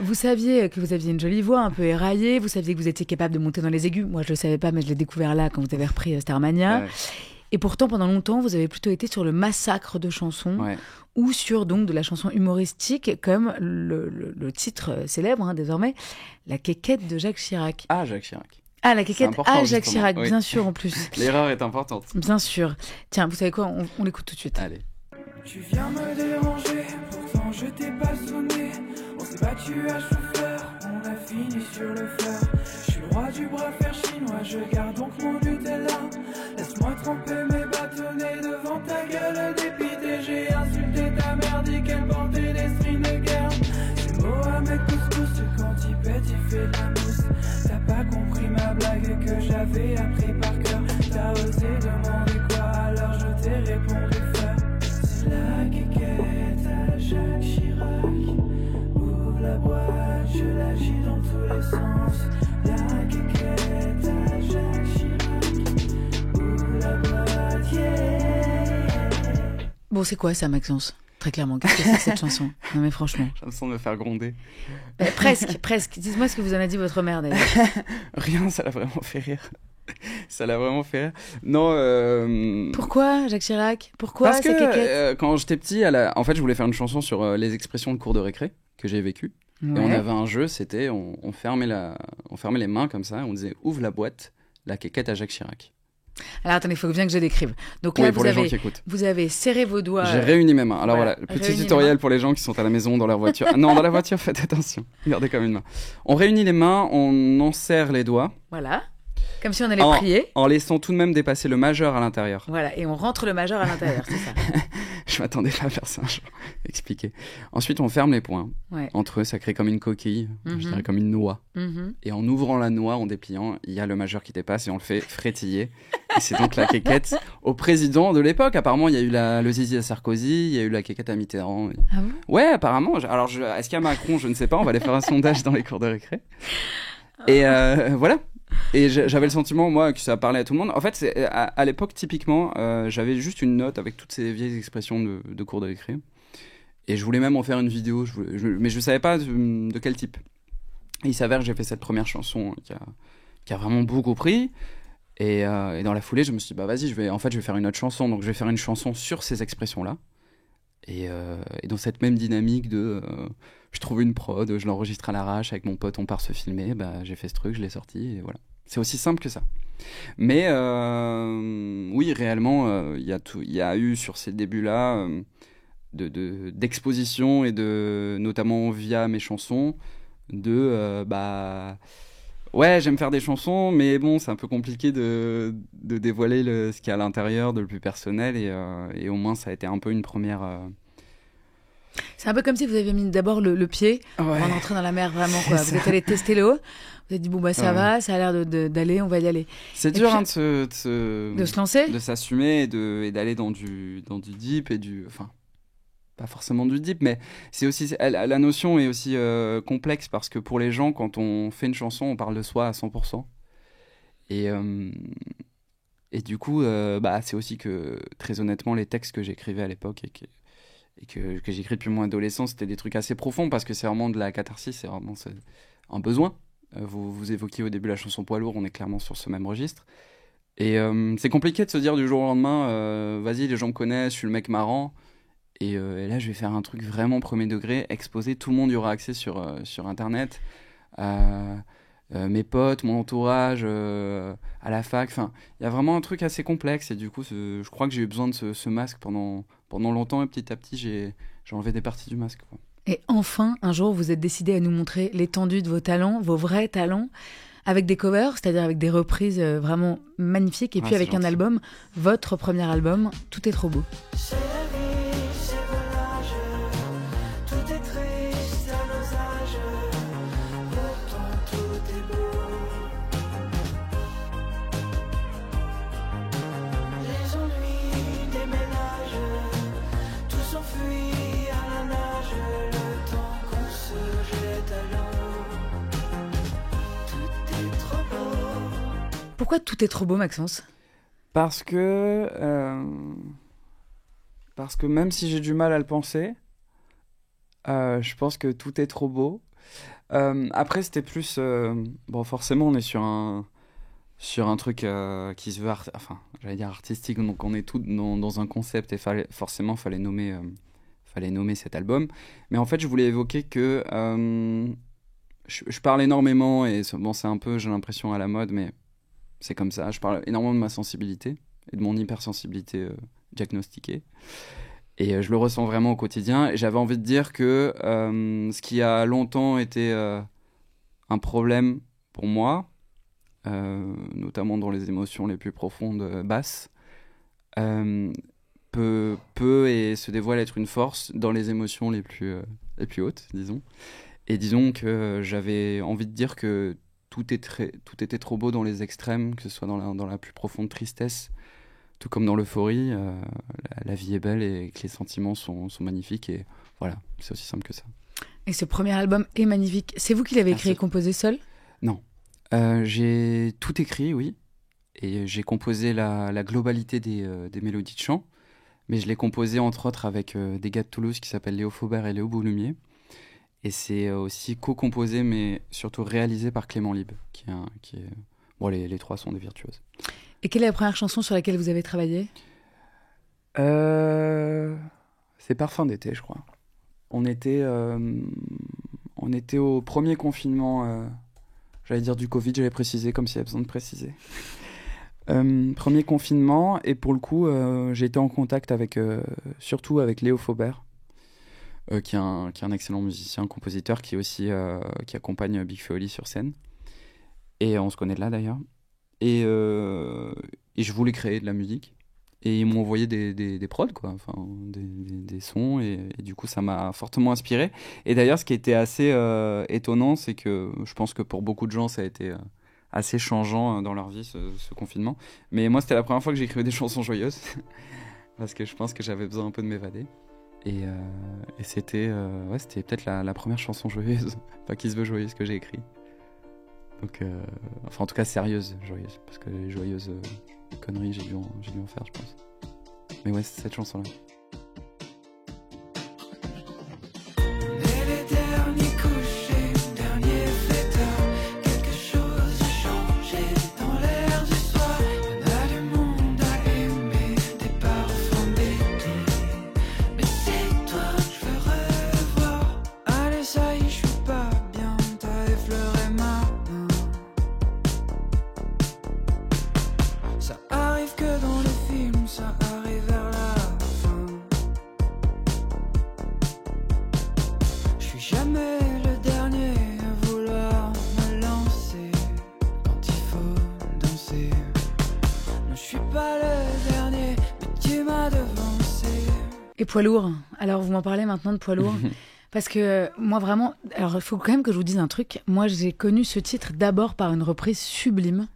Speaker 1: Vous saviez que vous aviez une jolie voix un peu éraillée, vous saviez que vous étiez capable de monter dans les aigus. Moi, je le savais pas, mais je l'ai découvert là quand vous avez repris Starmania. Ouais. Et pourtant, pendant longtemps, vous avez plutôt été sur le massacre de chansons ou sur donc de la chanson humoristique, comme le titre célèbre désormais, La Quéquette de Jacques Chirac.
Speaker 2: Ah, Jacques Chirac.
Speaker 1: Ah, La Quéquette à Jacques Chirac, bien sûr, en plus.
Speaker 2: L'erreur est importante.
Speaker 1: Bien sûr. Tiens, vous savez quoi, on l'écoute tout de suite.
Speaker 2: Allez.
Speaker 3: Tu viens me déranger, pourtant je t'ai pas sonné. On s'est battu à chauffeur, on a fini sur le fer. Je suis le roi du bras fer chinois, je garde donc mon Nutella. Laisse-moi tremper mes bâtonnets devant ta gueule dépitée. J'ai insulté ta mère, dit qu'elle portait des strings de guerre. C'est Mohamed Couscous, quand il pète, il fait de la mousse. T'as pas compris ma blague que j'avais appris par cœur. T'as osé demander quoi, alors je t'ai répondu faire. C'est la quéquette à Jacques Chirac. Ouvre la boîte, je l'agis dans tous les sens. La quéquette à Jacques Chirac. Ouvre la boîte, yeah.
Speaker 1: Bon, c'est quoi ça, Maxence ? Très clairement, qu'est-ce que c'est cette chanson ? Non mais franchement.
Speaker 2: J'ai l'impression de me faire gronder.
Speaker 1: Presque. Dites-moi ce que vous en a dit votre mère d'ailleurs.
Speaker 2: Rien, ça l'a vraiment fait rire. Ça l'a vraiment fait rire. Non.
Speaker 1: Pourquoi, Jacques Chirac ? Pourquoi
Speaker 2: Parce
Speaker 1: ces quéquettes
Speaker 2: que quand j'étais petit, en fait, je voulais faire une chanson sur les expressions de cours de récré que j'ai vécues.
Speaker 1: Ouais.
Speaker 2: Et on avait un jeu, c'était on fermait les mains comme ça, on disait ouvre la boîte, la quéquette à Jacques Chirac.
Speaker 1: Alors attendez, il faut bien que je décrive. Donc là,
Speaker 2: Oui, pour les gens qui écoutent.
Speaker 1: vous avez serré vos doigts.
Speaker 2: J'ai réuni mes mains. Alors voilà, petit tutoriel pour les gens qui sont à la maison, dans leur voiture. Non, dans la voiture, faites attention. Gardez comme une main. On réunit les mains, on enserre les doigts.
Speaker 1: Voilà. Comme si on allait prier.
Speaker 2: En laissant tout de même dépasser le majeur à l'intérieur.
Speaker 1: Voilà, et on rentre le majeur à l'intérieur, c'est ça.
Speaker 2: Je m'attendais pas à faire ça, je vais expliquer. Ensuite, on ferme les poings.
Speaker 1: Ouais.
Speaker 2: Entre eux, ça crée comme une coquille, je dirais comme une noix. Et en ouvrant la noix, en dépliant, il y a le majeur qui dépasse et on le fait frétiller. Et c'est donc la quéquette au président de l'époque. Apparemment, il y a eu le zizi à Sarkozy, il y a eu la quéquette à Mitterrand.
Speaker 1: Ah bon ?
Speaker 2: Ouais, apparemment. Alors, est-ce qu'il y a Macron ? Je ne sais pas. On va aller faire un sondage dans les cours de récré. Et voilà. Et j'avais le sentiment, moi, que ça parlait à tout le monde. En fait, à l'époque, typiquement, j'avais juste une note avec toutes ces vieilles expressions de cours de récré. Et je voulais même en faire une vidéo, mais je ne savais pas de quel type. Et il s'avère que j'ai fait cette première chanson qui a vraiment beaucoup pris. Et dans la foulée, je me suis dit, bah vas-y, je vais faire une autre chanson. Donc je vais faire une chanson sur ces expressions-là. Et dans cette même dynamique je trouve une prod, je l'enregistre à l'arrache avec mon pote, on part se filmer, bah, j'ai fait ce truc, je l'ai sorti et voilà. C'est aussi simple que ça. Mais oui, réellement, il y a eu sur ces débuts-là d'exposition et notamment via mes chansons, ouais, j'aime faire des chansons, mais bon, c'est un peu compliqué de dévoiler ce qu'il y a à l'intérieur, de le plus personnel, et au moins ça a été un peu une première...
Speaker 1: C'est un peu comme si vous aviez mis d'abord le pied avant d'entrer dans la mer, vraiment, quoi. Vous êtes allé tester l'eau, vous avez dit, bon, bah ça va, ça a l'air d'aller, on va y aller.
Speaker 2: C'est dur de se
Speaker 1: lancer,
Speaker 2: de s'assumer et d'aller dans du deep et enfin, pas forcément du deep, mais c'est aussi, la notion est aussi complexe parce que pour les gens, quand on fait une chanson, on parle de soi à 100%. Et du coup, c'est aussi que, très honnêtement, les textes que j'écrivais à l'époque et que j'écris depuis mon adolescence, c'était des trucs assez profonds parce que c'est vraiment de la catharsis, c'est vraiment un besoin. Vous évoquiez au début la chanson Poids lourd, on est clairement sur ce même registre. Et c'est compliqué de se dire du jour au lendemain, vas-y, les gens me connaissent, je suis le mec marrant. Et là, je vais faire un truc vraiment premier degré, exposé, tout le monde y aura accès sur Internet. Mes potes, mon entourage, à la fac, enfin, il y a vraiment un truc assez complexe. Et du coup, je crois que j'ai eu besoin de ce masque pendant longtemps. Et petit à petit, j'ai enlevé des parties du masque, quoi.
Speaker 1: Et enfin, un jour, vous êtes décidé à nous montrer l'étendue de vos talents, vos vrais talents, avec des covers, c'est-à-dire avec des reprises vraiment magnifiques. Et puis avec un album, votre premier album, Tout est trop beau. Pourquoi tout est trop beau, Maxence ?
Speaker 2: Parce que même si j'ai du mal à le penser, je pense que tout est trop beau. Après, c'était plus... forcément, on est sur sur un truc qui se veut, j'allais dire artistique, donc on est tous dans un concept et fallait nommer cet album. Mais en fait, je voulais évoquer que je parle énormément, et bon, c'est un peu, j'ai l'impression, à la mode, mais c'est comme ça. Je parle énormément de ma sensibilité et de mon hypersensibilité diagnostiquée. Et je le ressens vraiment au quotidien. Et j'avais envie de dire que ce qui a longtemps été un problème pour moi, notamment dans les émotions les plus profondes, basses, peut et se dévoile être une force dans les émotions les plus hautes, disons. Et disons que j'avais envie de dire que tout était trop beau dans les extrêmes, que ce soit dans la plus profonde tristesse, tout comme dans l'euphorie. La vie est belle et que les sentiments sont magnifiques. Et voilà, c'est aussi simple que ça.
Speaker 1: Et ce premier album est magnifique. C'est vous qui l'avez écrit et composé seul ?
Speaker 2: Non. J'ai tout écrit, oui. Et j'ai composé la globalité des mélodies de chant. Mais je l'ai composé entre autres avec des gars de Toulouse qui s'appellent Léo Faubert et Léo Boulumier. Et c'est aussi co-composé, mais surtout réalisé par Clément Lib, qui est... Bon, les trois sont des virtuoses.
Speaker 1: Et quelle est la première chanson sur laquelle vous avez travaillé ?
Speaker 2: C'est Parfum d'été, je crois. On était au premier confinement, j'allais dire du Covid, j'avais précisé, comme s'il y avait besoin de préciser. Premier confinement, et pour le coup, j'ai été en contact surtout avec Léo Faubert, qui est un excellent musicien, compositeur, qui accompagne Big Flo et Oli sur scène. Et on se connaît de là d'ailleurs. Et je voulais créer de la musique. Et ils m'ont envoyé des prods, quoi, enfin, des sons. Et du coup, ça m'a fortement inspiré. Et d'ailleurs, ce qui était assez étonnant, c'est que je pense que pour beaucoup de gens, ça a été assez changeant dans leur vie, ce confinement. Mais moi, c'était la première fois que j'écrivais des chansons joyeuses. Parce que je pense que j'avais besoin un peu de m'évader. Et c'était peut-être la première chanson joyeuse, enfin qui se veut joyeuse, que j'ai écrite. Donc, en tout cas sérieuse, joyeuse, parce que les joyeuses conneries, j'ai dû en faire, je pense. Mais ouais, c'est cette chanson-là.
Speaker 1: Et Poids lourd. Alors, vous m'en parlez maintenant de Poids lourd. Parce que moi, vraiment... Alors, il faut quand même que je vous dise un truc. Moi, j'ai connu ce titre d'abord par une reprise sublime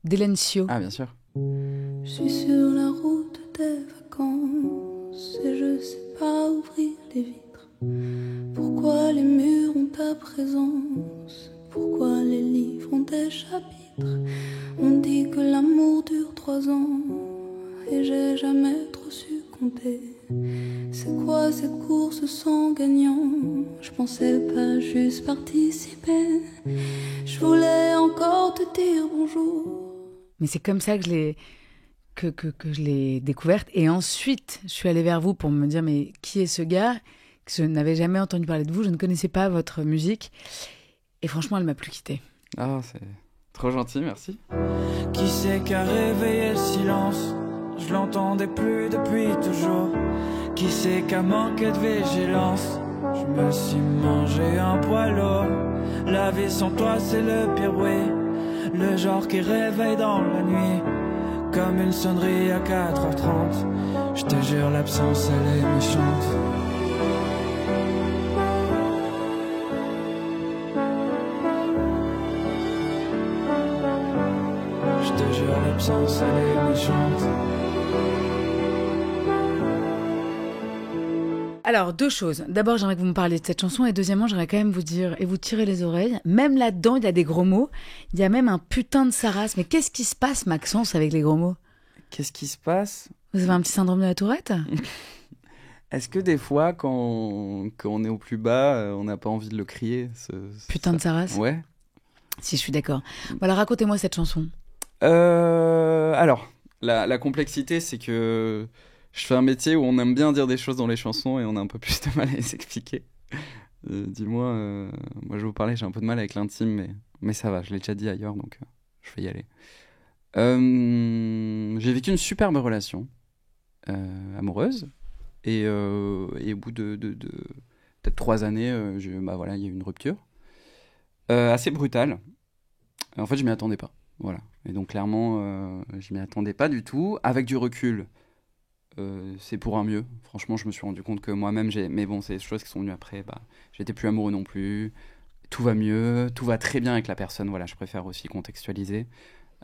Speaker 1: d'Hélène Sio.
Speaker 2: Ah, bien sûr.
Speaker 3: Je suis sur la route des vacances et je sais pas ouvrir les vitres. Pourquoi les murs ont ta présence? Pourquoi les livres ont des chapitres? On dit que l'amour dure 3 ans et j'ai jamais trop su compter. C'est quoi cette course sans gagnant? Je pensais pas juste participer. Je voulais encore te dire bonjour.
Speaker 1: Mais c'est comme ça que je l'ai découverte. Et ensuite, je suis allée vers vous pour me dire, mais qui est ce gars? Je n'avais jamais entendu parler de vous, je ne connaissais pas votre musique. Et franchement, elle m'a plus quittée.
Speaker 2: Ah, c'est trop gentil, merci.
Speaker 4: Qui c'est qui a réveillé le silence? Je l'entendais plus depuis toujours. Qui c'est qui a manqué de vigilance? Je me suis mangé un poids lourd. La vie sans toi c'est le pire bruit. Le genre qui réveille dans la nuit, comme une sonnerie à 4h30. Je te jure l'absence elle est méchante. Je te jure l'absence elle est méchante.
Speaker 1: Alors, 2 choses. D'abord, j'aimerais que vous me parliez de cette chanson. Et deuxièmement, j'aimerais quand même vous dire, et vous tirer les oreilles, même là-dedans, il y a des gros mots. Il y a même un putain de sarrasse. Mais qu'est-ce qui se passe, Maxence, avec les gros mots?
Speaker 2: Qu'est-ce qui se passe?
Speaker 1: Vous avez un petit syndrome de la Tourette?
Speaker 2: Est-ce que des fois, quand on est au plus bas, on n'a pas envie de le crier
Speaker 1: Putain de sarrasse?
Speaker 2: Ouais.
Speaker 1: Si, je suis d'accord. Voilà, racontez-moi cette chanson.
Speaker 2: Alors, la complexité, c'est que je fais un métier où on aime bien dire des choses dans les chansons et on a un peu plus de mal à les expliquer. Dis-moi, moi je vais vous parler, j'ai un peu de mal avec l'intime, mais ça va, je l'ai déjà dit ailleurs, donc je vais y aller. J'ai vécu une superbe relation amoureuse et au bout de peut-être 3 années, voilà, il y a eu une rupture assez brutale. En fait, je m'y attendais pas. Voilà. Et donc, clairement, je m'y attendais pas du tout. Avec du recul, c'est pour un mieux. Franchement, je me suis rendu compte que moi-même, mais bon, c'est des choses qui sont venues après. J'étais plus amoureux non plus. Tout va mieux. Tout va très bien avec la personne. Voilà, je préfère aussi contextualiser.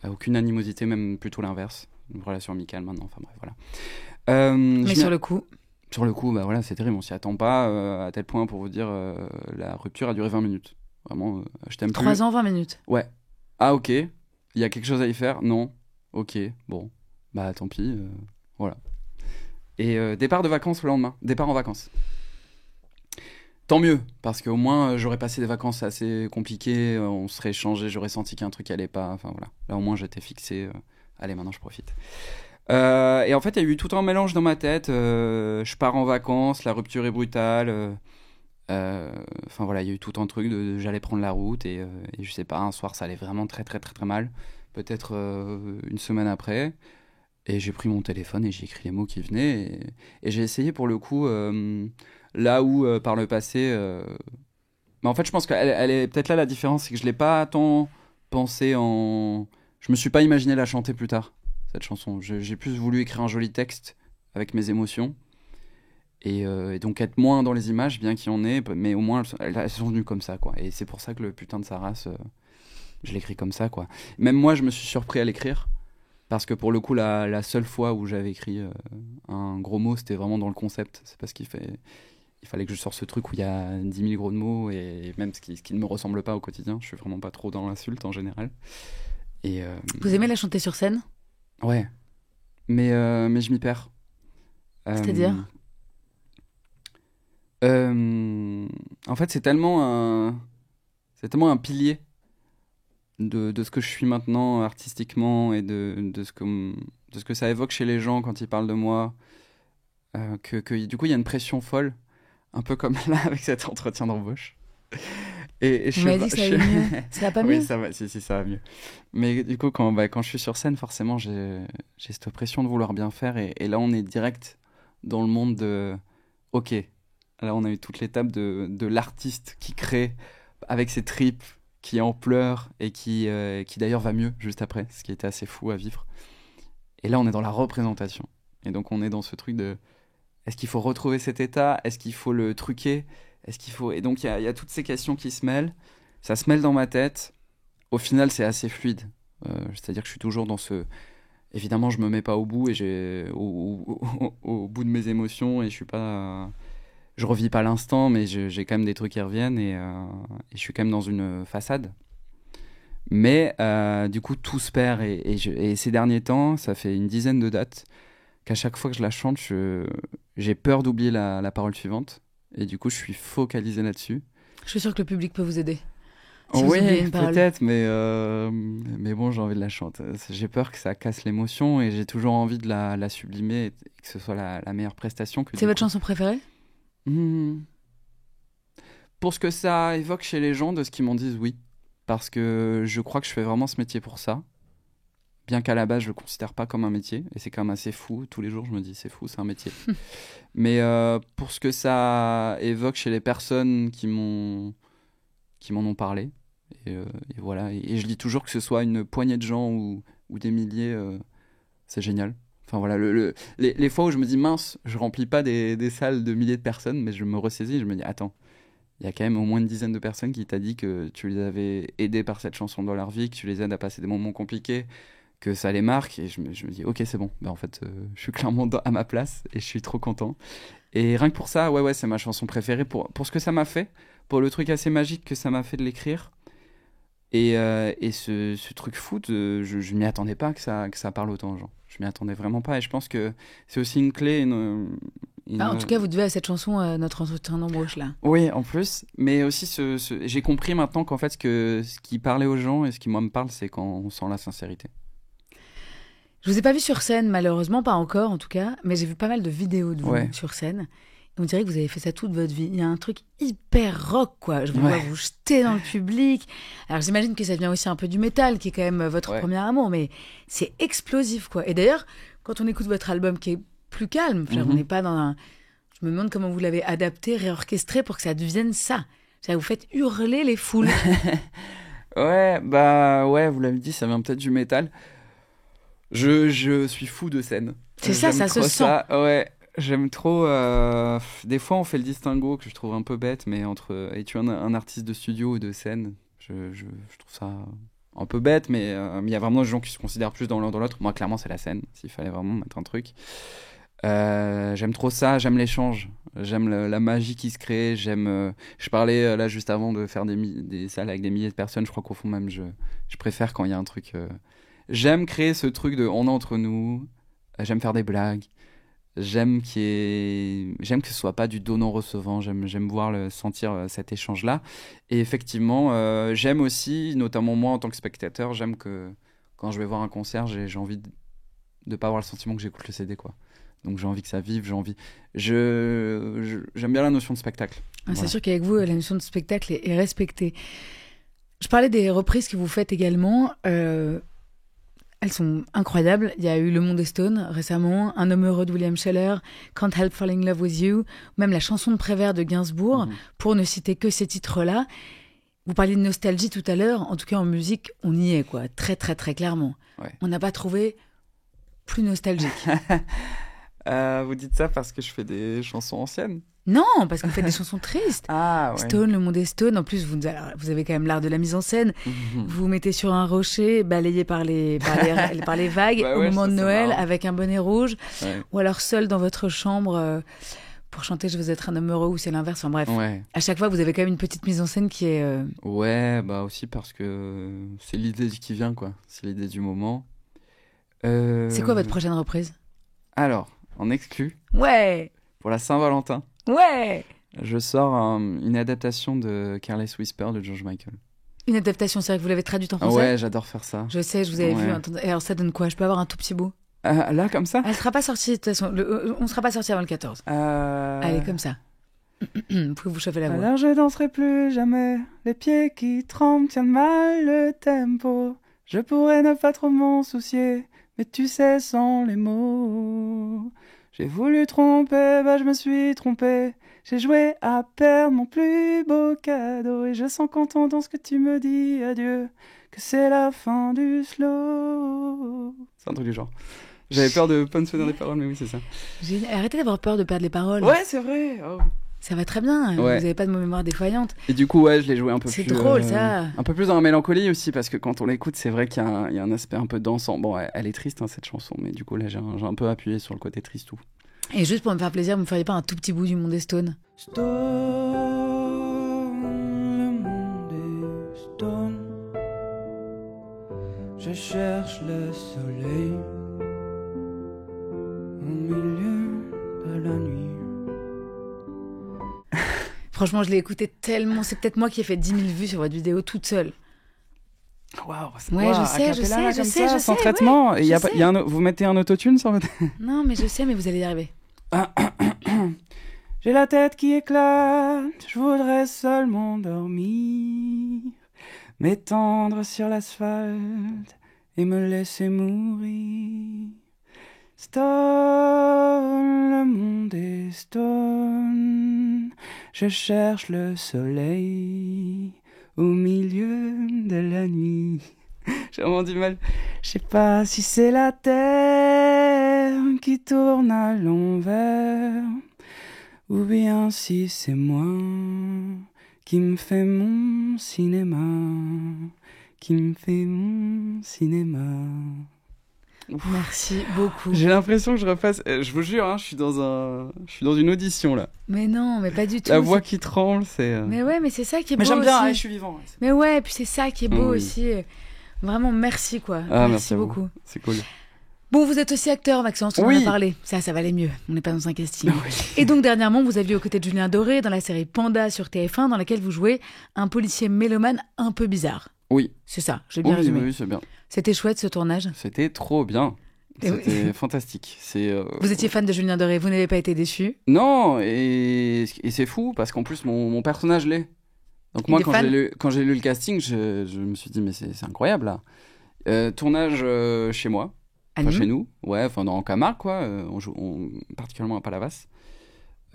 Speaker 2: Aucune animosité, même plutôt l'inverse. Une relation amicale maintenant. Enfin bref, voilà.
Speaker 1: Mais sur le coup.
Speaker 2: Sur le coup, voilà, c'est terrible. On s'y attend pas à tel point pour vous dire la rupture a duré 20 minutes. Vraiment, je t'aime plus.
Speaker 1: 3 ans, 20 minutes.
Speaker 2: Ouais. Ah, ok. Il y a quelque chose à y faire? Non. Ok. Bon. Bah, tant pis. Voilà. Et départ de vacances le lendemain. Départ en vacances. Tant mieux, parce qu'au moins, j'aurais passé des vacances assez compliquées. On serait échangé, j'aurais senti qu'un truc allait pas. Enfin, voilà. Là, au moins, j'étais fixé. Allez, maintenant, je profite. Et en fait, il y a eu tout un mélange dans ma tête. Je pars en vacances, la rupture est brutale. Enfin voilà, il y a eu tout un truc j'allais prendre la route et je sais pas, un soir ça allait vraiment très très très très mal, peut-être une semaine après, et j'ai pris mon téléphone et j'ai écrit les mots qui venaient et j'ai essayé pour le coup là où par le passé mais en fait je pense qu'elle est peut-être là la différence, c'est que je l'ai pas tant pensé je me suis pas imaginé la chanter plus tard, cette chanson. J'ai plus voulu écrire un joli texte avec mes émotions. Et donc être moins dans les images, bien qu'il y en ait, mais au moins elles sont venues comme ça, quoi. Et c'est pour ça que le putain de sa race, je l'écris comme ça, quoi. Même moi, je me suis surpris à l'écrire, parce que pour le coup, la seule fois où j'avais écrit un gros mot, c'était vraiment dans le concept. C'est parce il fallait que je sorte ce truc où il y a 10 000 gros mots, et même ce qui ne me ressemble pas au quotidien. Je suis vraiment pas trop dans l'insulte en général. Et,
Speaker 1: Vous aimez la chanter sur scène?
Speaker 2: Ouais, mais je m'y perds.
Speaker 1: C'est-à-dire
Speaker 2: en fait, c'est tellement un pilier de ce que je suis maintenant artistiquement et de ce que ça évoque chez les gens quand ils parlent de moi, que du coup, il y a une pression folle, un peu comme là avec cet entretien d'embauche. Et
Speaker 1: Vous m'avez dit que ça allait mieux. Ça va pas mieux?
Speaker 2: Oui, ça va, si, ça va mieux. Mais du coup, quand je suis sur scène, forcément, j'ai cette pression de vouloir bien faire. Et là, on est direct dans le monde de... Ok, là, on a eu toute l'étape de l'artiste qui crée avec ses tripes, qui en pleure et qui d'ailleurs va mieux juste après, ce qui était assez fou à vivre. Et là, on est dans la représentation. Et donc, on est dans ce truc de... Est-ce qu'il faut retrouver cet état? Est-ce qu'il faut le truquer? Est-ce qu'il faut... Et donc, il y a toutes ces questions qui se mêlent. Ça se mêle dans ma tête. Au final, c'est assez fluide. C'est-à-dire que je suis toujours dans ce... Évidemment, je me mets pas au bout et au bout de mes émotions et je suis pas... Je revis pas l'instant, mais j'ai quand même des trucs qui reviennent et je suis quand même dans une façade. Mais du coup, tout se perd et ces derniers temps, ça fait une dizaine de dates qu'à chaque fois que je la chante, j'ai peur d'oublier la parole suivante. Et du coup, je suis focalisé là-dessus.
Speaker 1: Je suis sûre que le public peut vous aider. Si
Speaker 2: Oui, peut-être, mais bon, j'ai envie de la chanter. J'ai peur que ça casse l'émotion et j'ai toujours envie de la sublimer et que ce soit la meilleure prestation.
Speaker 1: C'est votre chanson préférée?
Speaker 2: Pour ce que ça évoque chez les gens, de ce qu'ils m'en disent, oui. Parce que je crois que je fais vraiment ce métier pour ça. Bien qu'à la base, je le considère pas comme un métier. Et c'est quand même assez fou. Tous les jours, je me dis, c'est fou, c'est un métier. Mais pour ce que ça évoque chez les personnes qui m'en ont parlé, et voilà. Et je dis toujours que ce soit une poignée de gens ou des milliers, c'est génial. Enfin voilà, les fois où je me dis, mince, je remplis pas des salles de milliers de personnes, mais je me ressaisis, je me dis, attends, il y a quand même au moins une dizaine de personnes qui t'a dit que tu les avais aidés par cette chanson dans leur vie, que tu les aides à passer des moments compliqués, que ça les marque, et je me dis, ok, c'est bon. En fait, je suis clairement à ma place, et je suis trop content. Et rien que pour ça, ouais, c'est ma chanson préférée, pour ce que ça m'a fait, pour le truc assez magique que ça m'a fait de l'écrire. Et ce truc fou, je m'y attendais pas que ça parle autant aux gens. Je m'y attendais vraiment pas. Et je pense que c'est aussi une clé.
Speaker 1: En tout cas, vous devez à cette chanson notre entretien d'embauche, là.
Speaker 2: Oui, en plus. Mais aussi, j'ai compris maintenant qu'en fait, ce qui parlait aux gens et ce qui, moi, me parle, c'est quand on sent la sincérité.
Speaker 1: Je vous ai pas vu sur scène, malheureusement, pas encore en tout cas, mais j'ai vu pas mal de vidéos de vous sur scène. Et on dirait que vous avez fait ça toute votre vie. Il y a un truc hyper rock, quoi. Je vous vois vous jeter dans le public. Alors j'imagine que ça vient aussi un peu du métal, qui est quand même votre premier amour, mais c'est explosif, quoi. Et d'ailleurs, quand on écoute votre album qui est plus calme, on n'est pas dans un... Je me demande comment vous l'avez adapté, réorchestré pour que ça devienne ça. C'est-à-dire, vous faites hurler les foules.
Speaker 2: Ouais, vous l'avez dit, ça vient peut-être du métal. Je suis fou de scène.
Speaker 1: C'est ça, ça se sent.
Speaker 2: Ouais, j'aime trop. Des fois, on fait le distinguo que je trouve un peu bête, mais entre es-tu un artiste de studio ou de scène, je trouve ça un peu bête, mais il y a vraiment des gens qui se considèrent plus dans l'un dans l'autre. Moi, clairement, c'est la scène, s'il fallait vraiment mettre un truc. J'aime trop ça, j'aime l'échange, j'aime la magie qui se crée, je parlais là juste avant de faire des salles avec des milliers de personnes, je crois qu'au fond même je préfère quand il y a un truc, j'aime créer ce truc de on est entre nous, j'aime faire des blagues, j'aime que ce soit pas du donnant-recevant, j'aime sentir cet échange là, et effectivement j'aime aussi, notamment moi en tant que spectateur, j'aime que quand je vais voir un concert, j'ai envie de pas avoir le sentiment que j'écoute le CD, quoi. Donc j'ai envie que ça vive, j'aime bien la notion de spectacle.
Speaker 1: C'est sûr qu'avec vous, la notion de spectacle est respectée. Je parlais des reprises que vous faites également. Elles sont incroyables. Il y a eu Le Monde est Stone récemment, Un homme heureux de William Scheller, Can't Help Falling in Love with You, ou même la chanson de Prévert de Gainsbourg, pour ne citer que ces titres-là. Vous parliez de nostalgie tout à l'heure. En tout cas, en musique, on y est, quoi. Très, très, très clairement. Ouais. On n'a pas trouvé plus nostalgique.
Speaker 2: Vous dites ça parce que je fais des chansons anciennes?
Speaker 1: Non, parce que vous faites des chansons tristes.
Speaker 2: Ah, ouais.
Speaker 1: Stone, Le Monde est Stone. En plus, vous avez quand même l'art de la mise en scène. Vous vous mettez sur un rocher, balayé par les vagues, au moment de Noël, avec un bonnet rouge, ou alors seul dans votre chambre pour chanter Je veux être un homme heureux, ou c'est l'inverse. Enfin bref, à chaque fois, vous avez quand même une petite mise en scène qui est...
Speaker 2: Ouais, aussi parce que c'est l'idée qui vient, quoi. C'est l'idée du moment.
Speaker 1: C'est quoi votre prochaine reprise?
Speaker 2: Alors, en exclu.
Speaker 1: Ouais.
Speaker 2: Pour la Saint-Valentin.
Speaker 1: Ouais.
Speaker 2: Je sors une adaptation de Careless Whisper de George Michael.
Speaker 1: Une adaptation, c'est vrai que vous l'avez traduite en français?
Speaker 2: Ouais, j'adore faire ça.
Speaker 1: Je sais, je vous avais vu. Et alors ça donne quoi? Je peux avoir un tout petit bout?
Speaker 2: Là, comme ça?
Speaker 1: Elle sera pas sortie, de toute façon. On sera pas sorti avant le 14. Allez, comme ça. Vous pouvez vous chauffer la voix.
Speaker 2: Alors je danserai plus jamais. Les pieds qui tremblent tiennent mal le tempo. Je pourrais ne pas trop m'en soucier. Mais tu sais, sans les mots, j'ai voulu tromper, je me suis trompé. J'ai joué à perdre mon plus beau cadeau. Et je sens qu'en t'entendant ce que tu me dis adieu, que c'est la fin du slow. C'est un truc du genre. J'avais peur de pas me souvenir des paroles, mais oui, c'est ça.
Speaker 1: Arrêtez d'avoir peur de perdre les paroles.
Speaker 2: Ouais, c'est vrai. Oh.
Speaker 1: Ça va très bien, vous n'avez pas de mémoire défaillante.
Speaker 2: Et du coup, je l'ai joué un peu plus...
Speaker 1: C'est drôle, ça.
Speaker 2: Un peu plus dans la mélancolie aussi, parce que quand on l'écoute, c'est vrai qu'il y a un aspect un peu dansant. Bon, elle est triste, cette chanson, mais du coup, là, j'ai un peu appuyé sur le côté tristou.
Speaker 1: Et juste pour me faire plaisir, vous me feriez pas un tout petit bout du Monde est Stone?
Speaker 4: Stone, le monde est stone. Je cherche le soleil au milieu de la nuit.
Speaker 1: Franchement, je l'ai écouté tellement. C'est peut-être moi qui ai fait 10 000 vues sur votre vidéo toute seule.
Speaker 2: Waouh,
Speaker 1: je sais.
Speaker 2: Sans traitement. Ouais, vous mettez un autotune sur votre...
Speaker 1: Non, mais je sais, mais vous allez y arriver.
Speaker 2: J'ai la tête qui éclate, je voudrais seulement dormir, m'étendre sur l'asphalte et me laisser mourir. Stone, le monde est stone. Je cherche le soleil au milieu de la nuit. J'ai vraiment du mal. Je sais pas si c'est la terre qui tourne à l'envers, ou bien si c'est moi qui me fais mon cinéma,
Speaker 1: Merci beaucoup.
Speaker 2: J'ai l'impression que je repasse. Je vous jure, je suis dans une audition là.
Speaker 1: Mais non, mais pas du tout.
Speaker 2: La voix qui tremble, c'est.
Speaker 1: Mais ouais, mais c'est ça qui est beau.
Speaker 2: Mais j'aime bien,
Speaker 1: aussi.
Speaker 2: Je suis vivant.
Speaker 1: Mais ouais, et puis c'est ça qui est beau aussi. Vraiment, merci quoi. Merci beaucoup.
Speaker 2: C'est cool.
Speaker 1: Bon, vous êtes aussi acteur, Maxence, on en a parlé. Ça va aller mieux. On n'est pas dans un casting. Oui. Et donc, dernièrement, vous aviez aux côtés de Julien Doré dans la série Panda sur TF1, dans laquelle vous jouez un policier mélomane un peu bizarre.
Speaker 2: Oui.
Speaker 1: C'est ça, j'ai bien résumé.
Speaker 2: Oui, c'est bien.
Speaker 1: C'était chouette ce tournage.
Speaker 2: C'était trop bien. C'était fantastique.
Speaker 1: Vous étiez fan de Julien Doré, vous n'avez pas été déçu?
Speaker 2: Non, et c'est fou parce qu'en plus mon personnage l'est. Donc moi quand j'ai lu le casting, je me suis dit mais c'est incroyable là. Tournage chez moi, chez nous, en Camargue quoi. On joue particulièrement à Palavas.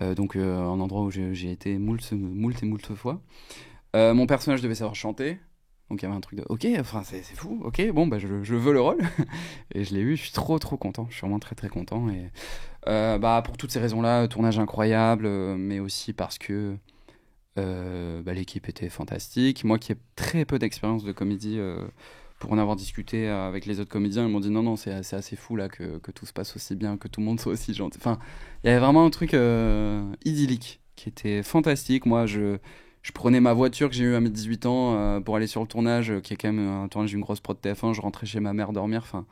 Speaker 2: Donc un endroit où j'ai été moult fois. Mon personnage devait savoir chanter. Donc il y avait un truc de ok, enfin c'est fou, ok, bon bah je veux le rôle. Et je l'ai eu, je suis trop content, je suis vraiment très content. Et pour toutes ces raisons-là, tournage incroyable, mais aussi parce que l'équipe était fantastique. Moi qui ai très peu d'expérience de comédie, pour en avoir discuté avec les autres comédiens, ils m'ont dit non c'est assez fou là que tout se passe aussi bien, que tout le monde soit aussi gentil. Enfin, il y avait vraiment un truc idyllique qui était fantastique. Moi je prenais ma voiture que j'ai eue à mes 18 ans pour aller sur le tournage, qui est quand même un tournage d'une grosse prod TF1. Je rentrais chez ma mère dormir. Enfin,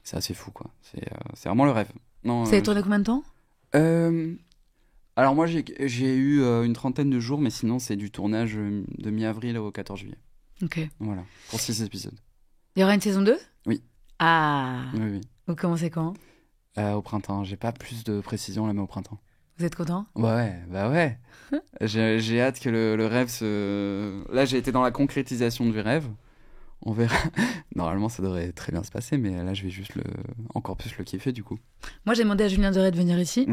Speaker 2: c'est assez fou, quoi. C'est vraiment le rêve. Non,
Speaker 1: ça a tourné combien de temps?
Speaker 2: Alors moi, j'ai eu une trentaine de jours, mais sinon, c'est du tournage de mi-avril au 14 juillet.
Speaker 1: Ok.
Speaker 2: Voilà, pour 6 épisodes.
Speaker 1: Il y aura une saison 2?
Speaker 2: Oui.
Speaker 1: Ah.
Speaker 2: Oui.
Speaker 1: Vous commencez quand?
Speaker 2: Au printemps. J'ai pas plus de précision là, mais au printemps.
Speaker 1: Vous êtes content?
Speaker 2: Ouais. J'ai hâte que le rêve se... Là, j'ai été dans la concrétisation du rêve. On verra. Normalement, ça devrait très bien se passer, mais là, je vais juste encore plus le kiffer, du coup.
Speaker 1: Moi, j'ai demandé à Julien Doré de venir ici.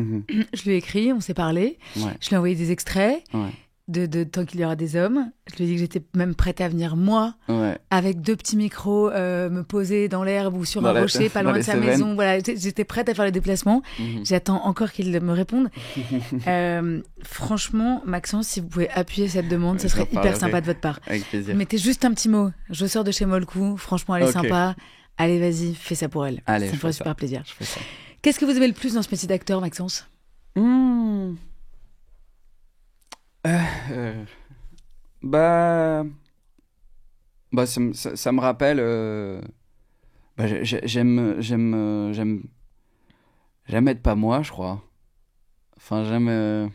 Speaker 1: Je lui ai écrit, on s'est parlé. Ouais. Je lui ai envoyé des extraits. Ouais. De Tant qu'il y aura des hommes. Je lui ai dit que j'étais même prête à venir, moi, avec 2 petits micros, me poser dans l'herbe ou sur un rocher, pas loin de sa maison. Voilà, j'étais prête à faire le déplacement. J'attends encore qu'il me réponde. Franchement, Maxence, si vous pouvez appuyer cette demande, ce serait hyper sympa de votre part.
Speaker 2: Avec plaisir.
Speaker 1: Mettez juste un petit mot. Je sors de chez Molcou. Franchement, elle est sympa. Allez, vas-y, fais ça pour elle.
Speaker 2: Allez,
Speaker 1: ça me ferait super plaisir.
Speaker 2: Je fais ça.
Speaker 1: Qu'est-ce que vous aimez le plus dans ce métier d'acteur, Maxence?
Speaker 2: Ça me rappelle j'aime être pas moi, je crois. Enfin, j'aime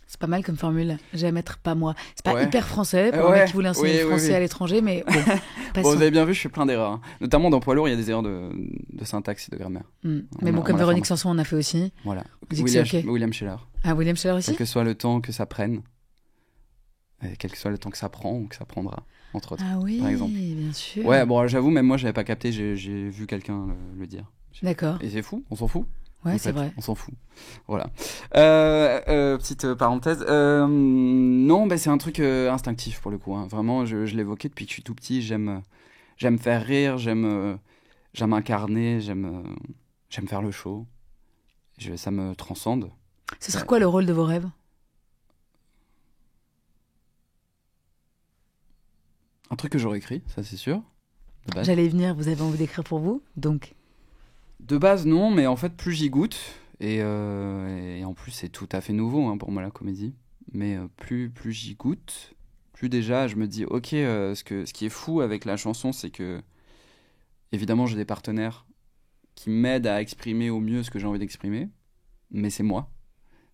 Speaker 1: c'est pas mal comme formule. J'aime être pas moi. C'est pas hyper français pour un mec qui voulait enseigner le français à l'étranger, mais bon.
Speaker 2: Bon, vous avez bien vu, je fais plein d'erreurs, hein. Notamment dans Poids lourd, il y a des erreurs de syntaxe et de grammaire.
Speaker 1: Mais bon, comme Véronique Sanson en a fait aussi.
Speaker 2: Voilà.
Speaker 1: William
Speaker 2: Scheller.
Speaker 1: Ah, William Scheller aussi.
Speaker 2: Quel que soit le temps que ça prenne. Et quel que soit le temps que ça prend ou que ça prendra, entre autres.
Speaker 1: Ah oui,
Speaker 2: par exemple.
Speaker 1: bien sûr.
Speaker 2: Ouais, bon, j'avoue, même moi, j'avais pas capté, j'ai vu quelqu'un le dire.
Speaker 1: D'accord.
Speaker 2: Et c'est fou, on s'en fout.
Speaker 1: Ouais, c'est vrai.
Speaker 2: On s'en fout. Voilà. Petite parenthèse. Non, c'est un truc instinctif pour le coup. Hein. Vraiment, je l'évoquais depuis que je suis tout petit. J'aime faire rire, j'aime incarner, j'aime faire le show. Ça me transcende.
Speaker 1: Ce serait quoi le rôle de vos rêves?
Speaker 2: Un truc que j'aurais écrit, ça c'est sûr.
Speaker 1: J'allais y venir, vous avez envie d'écrire pour vous, donc.
Speaker 2: De base, non, mais en fait, plus j'y goûte, et en plus, c'est tout à fait nouveau hein, pour moi la comédie, mais plus j'y goûte, plus déjà, je me dis, ok, ce qui est fou avec la chanson, c'est que, évidemment, j'ai des partenaires qui m'aident à exprimer au mieux ce que j'ai envie d'exprimer, mais c'est moi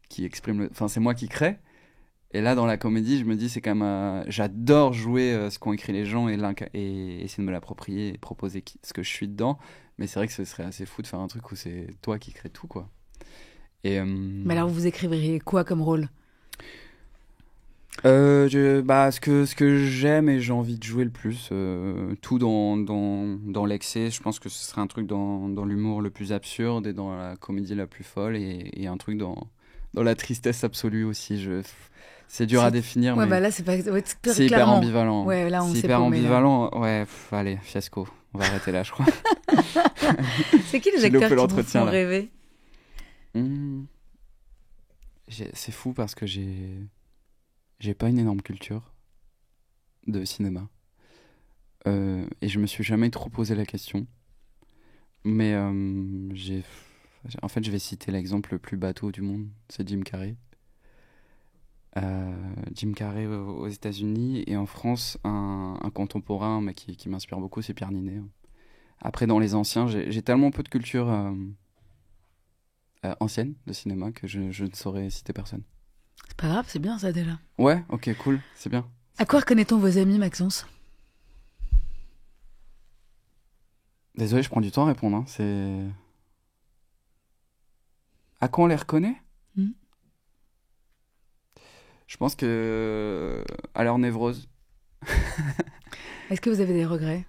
Speaker 2: qui exprime, c'est moi qui crée. Et là, dans la comédie, je me dis, c'est quand même... j'adore jouer ce qu'ont écrit les gens et essayer de me l'approprier et proposer ce que je suis dedans. Mais c'est vrai que ce serait assez fou de faire un truc où c'est toi qui crée tout, quoi.
Speaker 1: Mais alors, vous écriveriez quoi comme rôle?
Speaker 2: Ce que j'aime et j'ai envie de jouer le plus, tout dans l'excès. Je pense que ce serait un truc dans l'humour le plus absurde et dans la comédie la plus folle et un truc dans la tristesse absolue aussi. C'est dur à définir, mais
Speaker 1: là, c'est pas...
Speaker 2: c'est hyper ambivalent.
Speaker 1: Ouais, là, on
Speaker 2: c'est
Speaker 1: sait
Speaker 2: hyper
Speaker 1: pas,
Speaker 2: ambivalent. Ouais, allez, fiasco. On va arrêter là, je crois.
Speaker 1: C'est qui les acteurs qui vous font rêver?
Speaker 2: C'est fou parce que j'ai pas une énorme culture de cinéma. Et je me suis jamais trop posé la question. Mais en fait, je vais citer l'exemple le plus bateau du monde, c'est Jim Carrey. Jim Carrey aux États-Unis et en France, un contemporain mais qui m'inspire beaucoup, c'est Pierre Ninet. Après, dans les anciens, j'ai tellement peu de culture ancienne de cinéma que je ne saurais citer personne.
Speaker 1: C'est pas grave, c'est bien ça déjà.
Speaker 2: Ouais, ok, cool, c'est bien.
Speaker 1: À quoi reconnaît-on vos amis, Maxence?
Speaker 2: Désolé, je prends du temps à répondre. Hein. À quoi on les reconnaît?
Speaker 1: Mm.
Speaker 2: Je pense que à leur névrose.
Speaker 1: Est-ce que vous avez des regrets?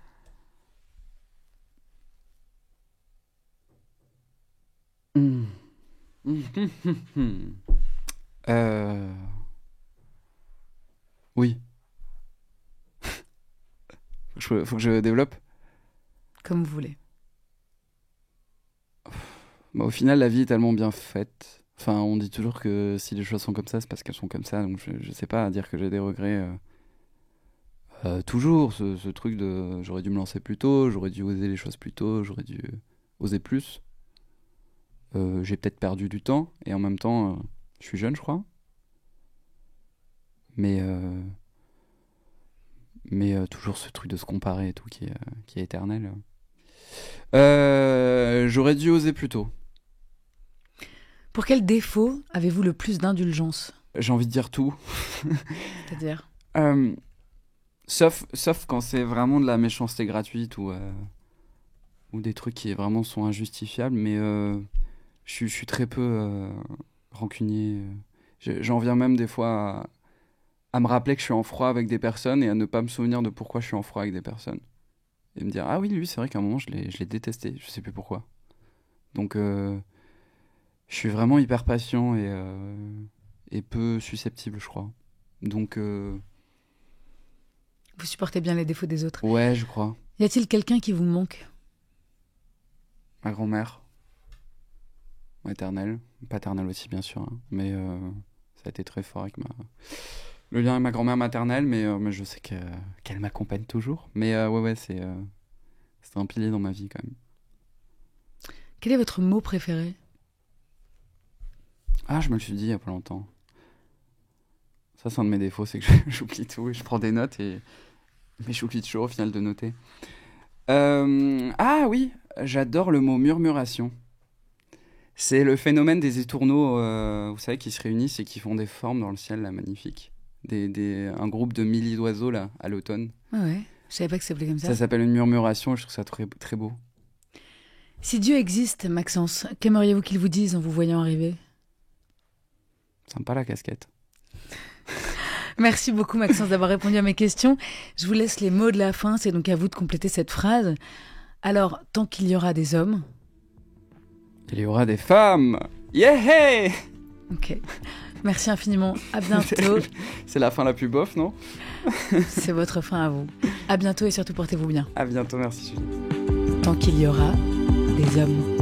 Speaker 2: Oui. Faut que je développe.
Speaker 1: Comme vous voulez.
Speaker 2: Bah, au final, la vie est tellement bien faite. Enfin, on dit toujours que si les choses sont comme ça, c'est parce qu'elles sont comme ça. Donc, je sais pas dire que j'ai des regrets. Toujours, ce truc de j'aurais dû me lancer plus tôt, j'aurais dû oser les choses plus tôt, j'aurais dû oser plus. J'ai peut-être perdu du temps, et en même temps, je suis jeune, je crois. Mais toujours ce truc de se comparer et tout qui est éternel. J'aurais dû oser plus tôt.
Speaker 1: Pour quel défaut avez-vous le plus d'indulgence?
Speaker 2: J'ai envie de dire tout.
Speaker 1: C'est-à-dire?
Speaker 2: Sauf quand c'est vraiment de la méchanceté gratuite ou des trucs qui vraiment sont injustifiables, mais je suis très peu rancunier. J'en viens même des fois à me rappeler que je suis en froid avec des personnes et à ne pas me souvenir de pourquoi je suis en froid avec des personnes. Et me dire, ah oui, lui, c'est vrai qu'à un moment, je l'ai détesté, je sais plus pourquoi. Donc, je suis vraiment hyper patient et peu susceptible, je crois. Donc...
Speaker 1: Vous supportez bien les défauts des autres.
Speaker 2: Ouais, je crois.
Speaker 1: Y a-t-il quelqu'un qui vous manque?
Speaker 2: Ma grand-mère. Maternelle. Paternelle aussi, bien sûr. Hein. Mais ça a été très fort avec le lien avec ma grand-mère maternelle, mais je sais qu'elle m'accompagne toujours. Mais ouais, c'est un pilier dans ma vie, quand même.
Speaker 1: Quel est votre mot préféré?
Speaker 2: Ah, je me le suis dit il y a pas longtemps. Ça, c'est un de mes défauts, c'est que j'oublie tout et je prends des notes, mais j'oublie toujours au final de noter. Ah oui, j'adore le mot murmuration. C'est le phénomène des étourneaux, vous savez, qui se réunissent et qui font des formes dans le ciel, là, magnifiques. Un groupe de milliers d'oiseaux, là, à l'automne.
Speaker 1: Ah ouais, je savais pas que ça s'appelait comme ça.
Speaker 2: Ça s'appelle une murmuration et je trouve ça très, très beau.
Speaker 1: Si Dieu existe, Maxence, qu'aimeriez-vous qu'il vous dise en vous voyant arriver?
Speaker 2: Sympa la casquette.
Speaker 1: Merci beaucoup Maxence d'avoir répondu à mes questions. Je vous laisse les mots de la fin, c'est donc à vous de compléter cette phrase. Alors, tant qu'il y aura des hommes...
Speaker 2: Il y aura des femmes. Yeah!
Speaker 1: Ok. Merci infiniment. À bientôt.
Speaker 2: C'est la fin la plus bof, non?
Speaker 1: C'est votre fin à vous. À bientôt et surtout portez-vous bien.
Speaker 2: À bientôt, merci Julie.
Speaker 1: Tant qu'il y aura des hommes.